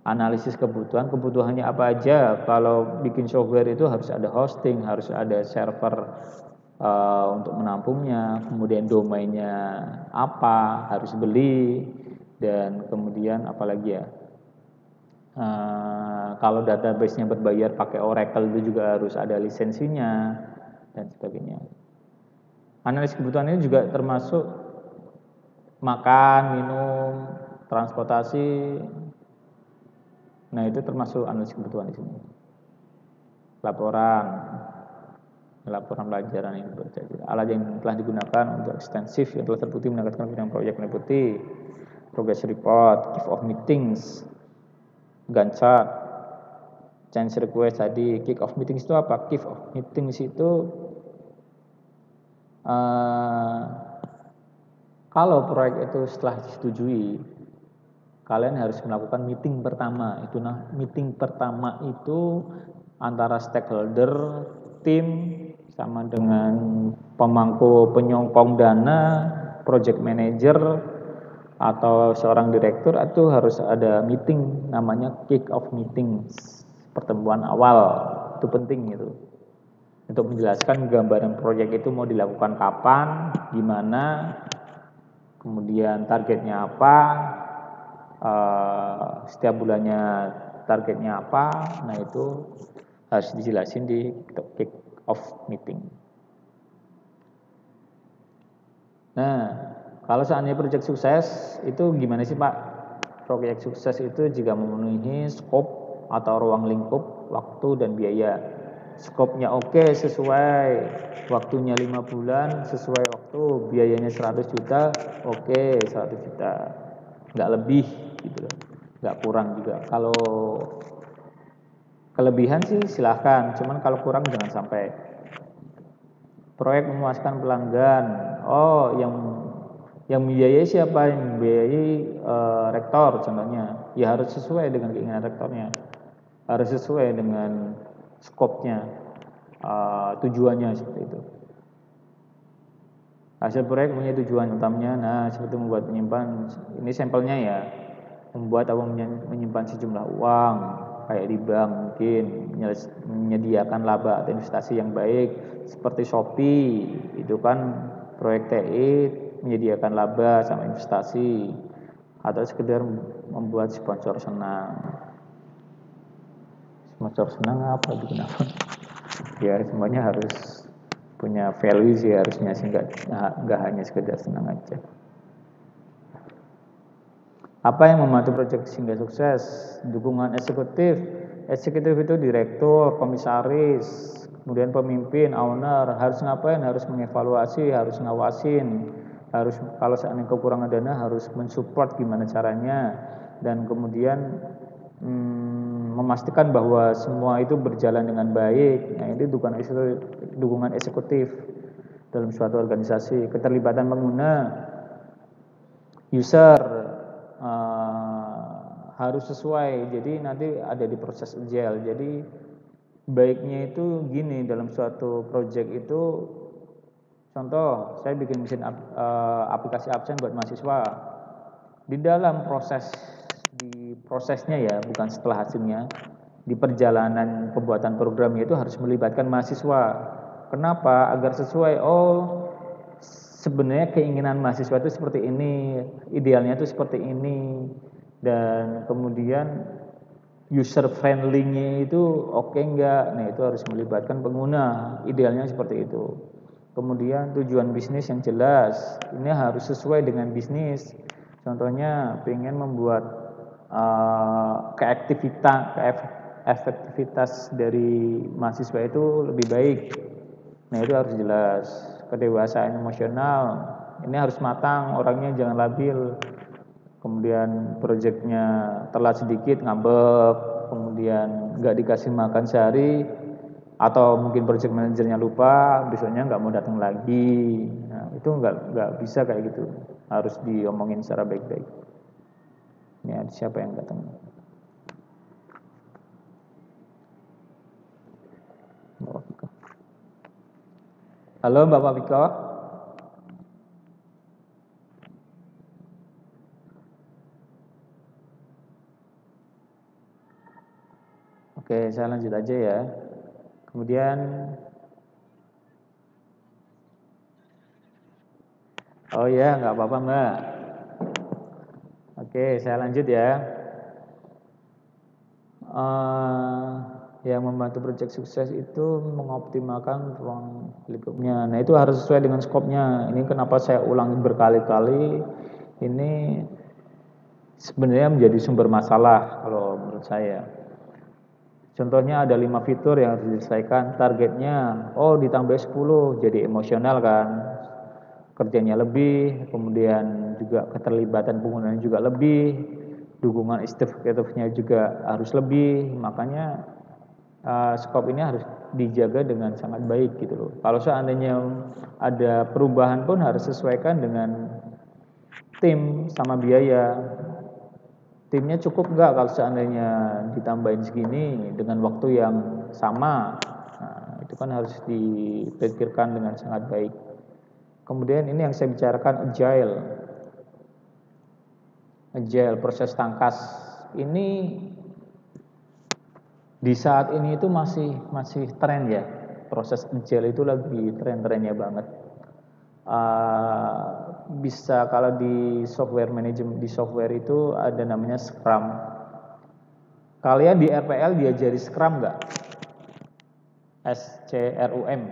Analisis kebutuhannya apa aja. Kalau bikin software itu harus ada hosting, harus ada server untuk menampungnya, kemudian domainnya apa, harus beli, dan kemudian apalagi ya, kalau database-nya berbayar pakai Oracle itu juga harus ada lisensinya dan sebagainya. Analisis kebutuhan ini juga termasuk makan, minum, transportasi. Nah, itu termasuk analisis kebutuhan di sini. Laporan pelajaran yang berjajar. Alat yang telah digunakan untuk ekstensif yang telah terbukti meningkatkan bidang proyek meliputi progress report, kick off meetings, Gantt chart, change request tadi. Kick off meetings itu apa? Kick off meetings itu kalau proyek itu setelah disetujui, kalian harus melakukan meeting pertama. Meeting pertama itu antara stakeholder, tim, sama dengan pemangku penyokong dana, project manager, atau seorang direktur, itu harus ada meeting, namanya kick off meeting, pertemuan awal, itu penting itu. Untuk menjelaskan gambaran proyek itu mau dilakukan kapan, gimana, kemudian targetnya apa, setiap bulannya targetnya apa. Nah itu harus dijelasin di kick off meeting. Nah kalau seandainya proyek sukses itu gimana sih Pak? Proyek sukses itu jika memenuhi skop atau ruang lingkup waktu dan biaya. Skopnya oke, sesuai, waktunya 5 bulan sesuai waktu, biayanya 100 juta, oke 100 juta, nggak lebih gitu, nggak kurang juga. Kalau kelebihan sih silahkan, cuman kalau kurang jangan sampai. Proyek memuaskan pelanggan, oh yang membiayai siapa? Yang membiayai rektor contohnya, ya harus sesuai dengan keinginan rektornya, harus sesuai dengan skopnya, tujuannya seperti itu. Hasil proyek punya tujuan utamanya, nah seperti membuat menyimpan, ini sampelnya ya, membuat atau menyimpan sejumlah uang, kayak di bank mungkin, menyediakan laba atau investasi yang baik, seperti Shopee, itu kan proyek TI, menyediakan laba sama investasi, atau sekedar membuat sponsor senang. Sponsor senang apa bikin apa? Ya semuanya harus punya value sih harusnya sih, nggak hanya sekedar senang aja. Apa yang membantu proyek sehingga sukses? Dukungan eksekutif. Eksekutif itu direktur, komisaris, kemudian pemimpin, owner, harus ngapain? Harus mengevaluasi, harus ngawasin, harus kalau seandainya kekurangan dana harus mensupport gimana caranya, dan kemudian memastikan bahwa semua itu berjalan dengan baik. Nah, ini dukungan eksekutif dalam suatu organisasi. Keterlibatan pengguna, user, harus sesuai. Jadi nanti ada di proses agile. Jadi baiknya itu gini, dalam suatu project itu, contoh saya bikin mesin aplikasi absen buat mahasiswa. Di dalam prosesnya ya, bukan setelah hasilnya, di perjalanan pembuatan programnya itu harus melibatkan mahasiswa. Kenapa? Agar sesuai. Oh, sebenarnya keinginan mahasiswa itu seperti ini, idealnya itu seperti ini, dan kemudian user friendly-nya itu oke enggak. Nah itu harus melibatkan pengguna, idealnya seperti itu. Kemudian tujuan bisnis yang jelas, ini harus sesuai dengan bisnis. Contohnya pengen membuat efektivitas dari mahasiswa itu lebih baik. Nah itu harus jelas. Kedewasaan emosional, ini harus matang, orangnya jangan labil. Kemudian proyeknya telat sedikit ngambek, kemudian nggak dikasih makan sehari, atau mungkin project manajernya lupa, besoknya nggak mau datang lagi. Nah itu nggak bisa kayak gitu, harus diomongin secara baik-baik. Ini ada siapa yang datang? Halo Bapak Viko. Oke, saya lanjut aja ya. Kemudian, oh ya, nggak apa-apa Mbak. Oke, saya lanjut ya. Yang membantu proyek sukses itu mengoptimalkan ruang lingkupnya. Nah itu harus sesuai dengan skopnya. Ini kenapa saya ulangi berkali-kali. Ini sebenarnya menjadi sumber masalah kalau menurut saya. Contohnya ada 5 fitur yang harus diselesaikan, targetnya ditambah 10, jadi emosional kan, kerjanya lebih, kemudian juga keterlibatan penggunaan juga lebih, dukungan eksekutifnya juga harus lebih, makanya skop ini harus dijaga dengan sangat baik gitu loh. Kalau seandainya ada perubahan pun harus sesuaikan dengan tim sama biaya. Timnya cukup nggak kalau seandainya ditambahin segini dengan waktu yang sama. Nah, itu kan harus dipikirkan dengan sangat baik. Kemudian ini yang saya bicarakan agile proses tangkas. Ini di saat ini itu masih tren ya, proses agile itu lagi tren-trennya banget. Bisa kalau di software manajemen, di software itu ada namanya Scrum. Kalian di RPL diajari Scrum nggak? SCRUM.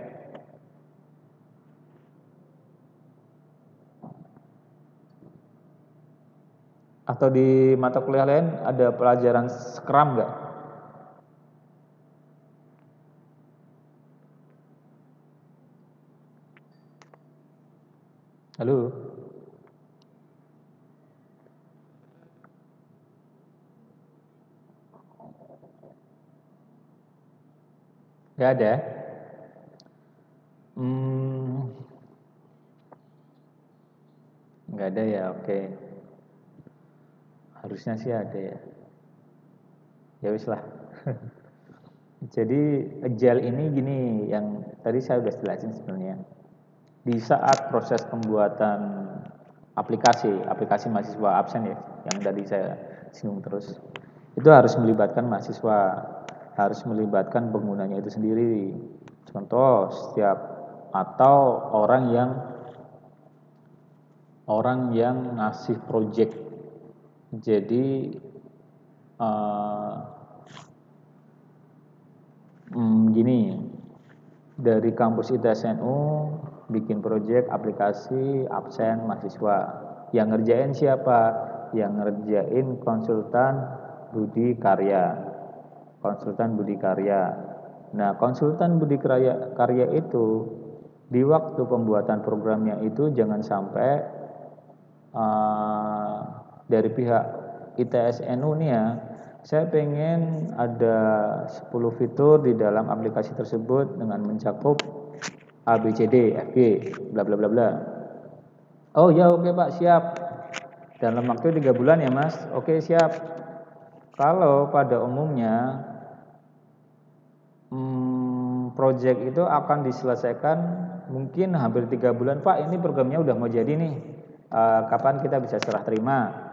Atau di mata kuliah lain ada pelajaran Scrum nggak? Halo? Nggak ada? Nggak ada ya, oke. Harusnya sih ada ya. Ya wis lah. Jadi agile ini gini, yang tadi saya udah jelasin sebenarnya. Di saat proses pembuatan aplikasi mahasiswa absen ya, yang tadi saya singgung terus, itu harus melibatkan mahasiswa, harus melibatkan penggunanya itu sendiri. Contoh, setiap atau orang yang ngasih project. Jadi gini, dari kampus ITSNU bikin proyek aplikasi absen mahasiswa. Yang ngerjain siapa? Yang ngerjain konsultan budi karya. Nah, konsultan budi karya itu di waktu pembuatan programnya itu jangan sampai dari pihak ITSNU nih ya, saya pengen ada 10 fitur di dalam aplikasi tersebut dengan mencakup A, B, C, D, F, G, bla bla bla bla. Oh ya, oke Pak, siap. Dalam waktu 3 bulan ya Mas. Oke, siap. Kalau pada umumnya project itu akan diselesaikan mungkin hampir 3 bulan. Pak, ini programnya udah mau jadi nih. Kapan kita bisa serah terima?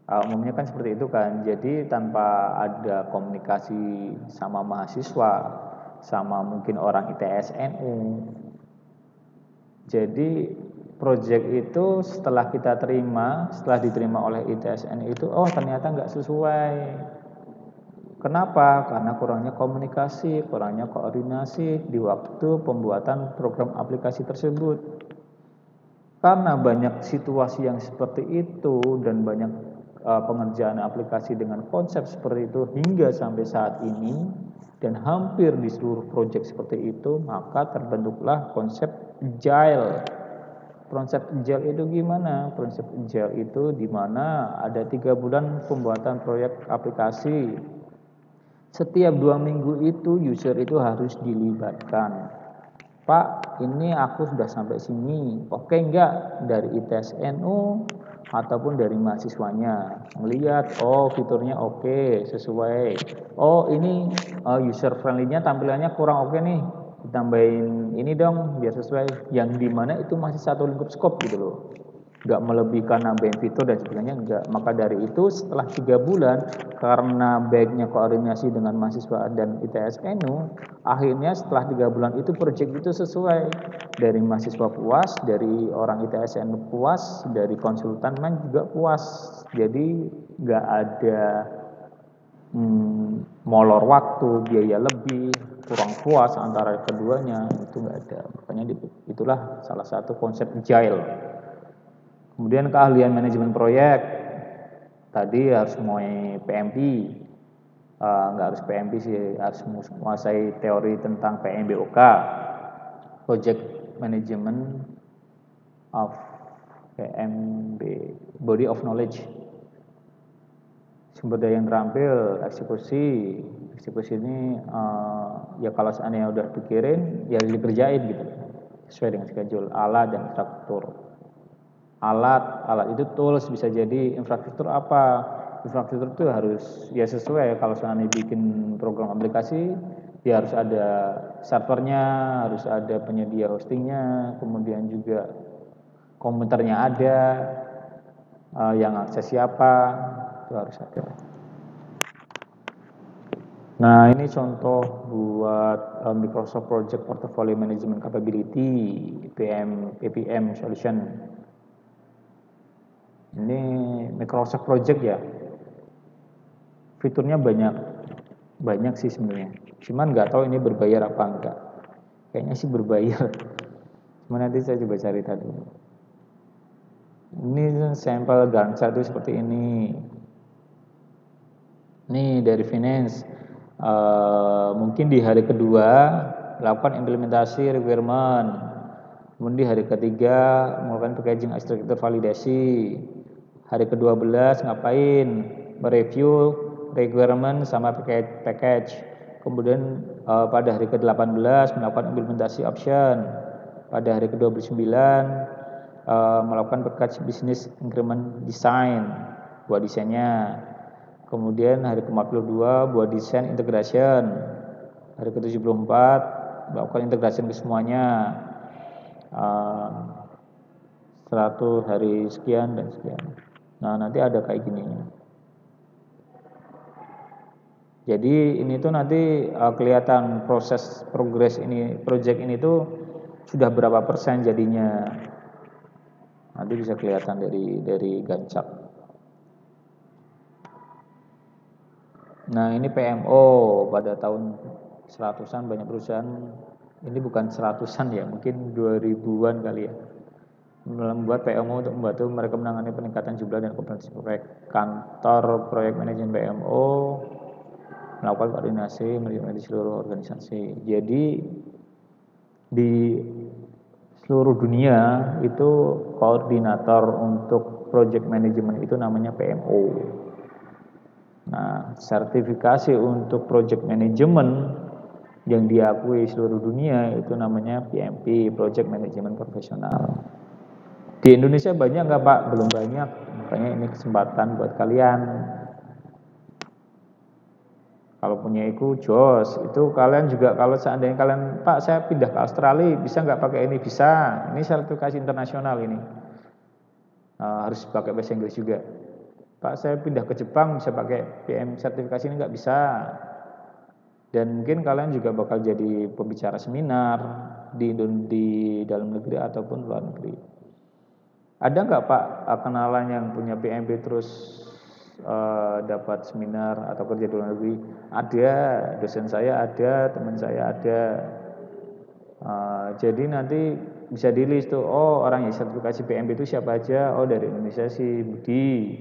Umumnya kan seperti itu kan. Jadi tanpa ada komunikasi sama mahasiswa, sama mungkin orang ITSNU. Jadi project itu setelah kita terima, setelah diterima oleh ITSNU itu, oh ternyata nggak sesuai. Kenapa? Karena kurangnya komunikasi, kurangnya koordinasi di waktu pembuatan program aplikasi tersebut. Karena banyak situasi yang seperti itu dan banyak pengerjaan aplikasi dengan konsep seperti itu hingga sampai saat ini dan hampir di seluruh proyek seperti itu, maka terbentuklah konsep agile. Konsep agile itu gimana? Konsep agile itu di mana ada 3 bulan pembuatan proyek aplikasi. Setiap 2 minggu itu user itu harus dilibatkan. Pak, ini aku sudah sampai sini, oke enggak dari ITSNU ataupun dari mahasiswanya melihat, oh fiturnya oke, sesuai, oh ini user friendly-nya tampilannya kurang oke nih, ditambahin ini dong biar sesuai, yang dimana itu masih satu lingkup skop gitu loh, nggak melebihkan nambahin fitur dan sebagainya, enggak. Maka dari itu setelah 3 bulan karena baiknya koordinasi dengan mahasiswa dan ITSNU, akhirnya setelah 3 bulan itu proyek itu sesuai, dari mahasiswa puas, dari orang ITSNU puas, dari konsultan juga puas. Jadi nggak ada molor waktu, biaya lebih, kurang puas antara keduanya, itu nggak ada. Makanya itulah salah satu konsep agile. Kemudian keahlian manajemen proyek, tadi harus menguasai PMP, nggak harus PMP sih, harus menguasai teori tentang PMBOK, Project Management of PMB, Body of Knowledge. Sumber daya yang terampil, eksekusi ini ya kalau seandainya udah pikirin, ya dikerjain gitu, sesuai dengan schedule, alat dan infrastruktur. Alat itu tools, bisa jadi infrastruktur apa? Infrastruktur itu harus ya sesuai, kalau seandainya bikin program aplikasi dia harus ada servernya, harus ada penyedia hostingnya, kemudian juga komputernya ada, yang akses siapa, itu harus ada. Nah, ini contoh buat Microsoft Project Portfolio Management Capability PPM Solution. Ini Microsoft Project ya. Fiturnya banyak sih sebenarnya. Cuman nggak tahu ini berbayar apa enggak. Kayaknya sih berbayar. Cuman nanti saya coba cari tadi. Ini sampel Gantt chart itu seperti ini. Ini dari finance. Mungkin di hari kedua lakukan implementasi requirement. Kemudian di hari ketiga melakukan packaging arsitektur validasi. Hari ke-12 ngapain? Mereview requirement sama package. Kemudian pada hari ke-18 melakukan implementasi option. Pada hari ke-29 melakukan package business increment design buat desainnya. Kemudian hari ke-42 buat desain integration. Hari ke-74 melakukan integration ke semuanya. 100 hari sekian dan sekian. Nah, nanti ada kayak gini. Jadi ini tuh nanti kelihatan proses progres ini, project ini tuh sudah berapa persen jadinya. Nanti bisa kelihatan dari Gantt chart. Nah, ini PMO pada tahun 100-an banyak perusahaan, ini bukan 100-an ya, mungkin 2000-an kali ya. Membuat PMO untuk membantu mereka menangani peningkatan jumlah dan kompetensi proyek. Kantor proyek manajemen PMO melakukan koordinasi di seluruh organisasi. Jadi di seluruh dunia itu koordinator untuk project management itu namanya PMO. Nah, sertifikasi untuk project management yang diakui seluruh dunia itu namanya PMP, Project Management Professional. Di Indonesia banyak nggak Pak? Belum banyak, makanya ini kesempatan buat kalian. Kalau punya jos, itu kalian juga kalau seandainya kalian, Pak saya pindah ke Australia, bisa nggak pakai ini? Bisa, ini sertifikasi internasional ini. Harus pakai bahasa Inggris juga. Pak saya pindah ke Jepang, bisa pakai PM sertifikasi ini nggak? Bisa. Dan mungkin kalian juga bakal jadi pembicara seminar di dalam negeri ataupun luar negeri. Ada nggak Pak kenalan yang punya PMP terus dapat seminar atau kerja di luar negeri? Ada, dosen saya ada, teman saya ada. Jadi nanti bisa di list tuh, oh orang yang sertifikasi PMP itu siapa aja? Oh dari Indonesia si Budi,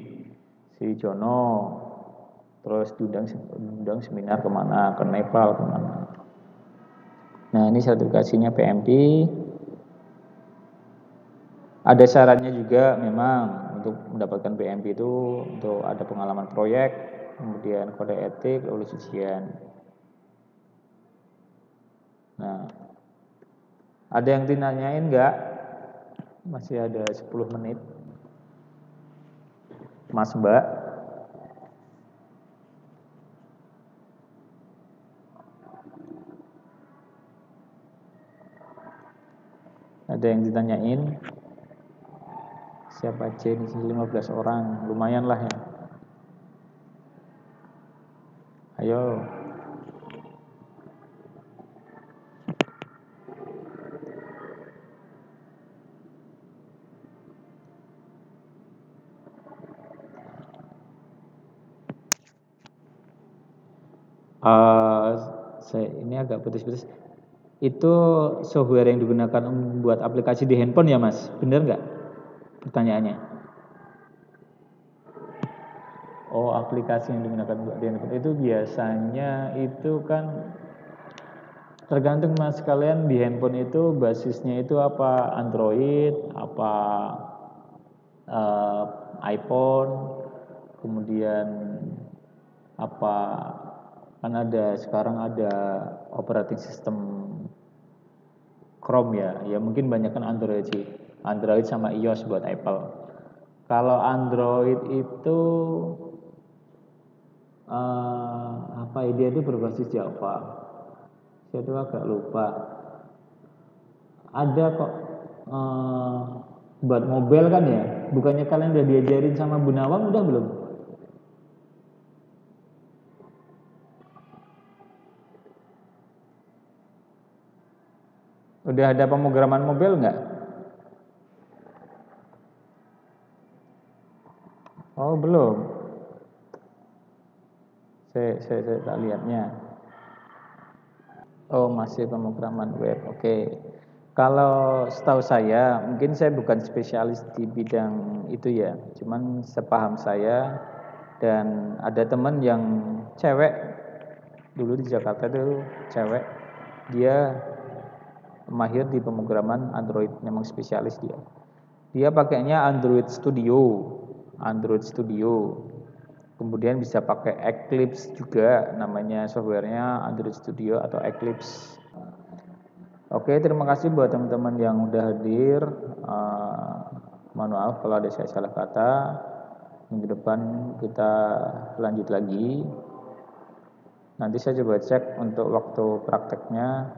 si Jono, terus diundang seminar kemana? Ke Nepal kemana? Nah ini sertifikasinya PMP. Ada syaratnya juga memang untuk mendapatkan PMP itu untuk ada pengalaman proyek, kemudian kode etik, lulus ujian. Nah, ada yang ditanyain nggak? Masih ada 10 menit. Mas Mbak. Ada yang ditanyain? Siapa aja di sini 15 orang, lumayan lah ya. Ayo. Ini agak putus-putus. Itu software yang digunakan membuat aplikasi di handphone ya Mas? Bener nggak pertanyaannya? Oh, aplikasi yang digunakan buat di handphone itu biasanya itu kan tergantung Mas kalian di handphone itu basisnya itu apa? Android, apa iPhone, kemudian apa, kan ada sekarang ada operating system Chrome ya mungkin banyak kan Android sih, Android sama iOS buat Apple. Kalau Android itu apa dia itu berbasis Java. Saya tuh agak lupa. Ada kok buat mobile kan ya? Bukannya kalian udah diajarin sama Bu Nawang, udah belum? Udah ada pemrograman mobile nggak? Oh belum. Saya tak lihatnya. Oh masih pemrograman web. Oke. Kalau setahu saya, mungkin saya bukan spesialis di bidang itu ya. Cuman sepaham saya dan ada teman yang cewek dulu di Jakarta itu cewek, dia mahir di pemrograman Android, memang spesialis dia. Dia pakainya Android Studio. Kemudian bisa pakai Eclipse juga, namanya softwarenya Android Studio atau Eclipse. Oke, terima kasih buat teman-teman yang udah hadir. Mohon maaf kalau ada saya salah kata. Minggu depan kita lanjut lagi. Nanti saya coba cek untuk waktu prakteknya.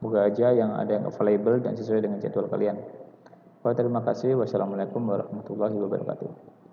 Moga aja yang ada yang available dan sesuai dengan jadwal kalian. Terima kasih. Wassalamualaikum warahmatullahi wabarakatuh.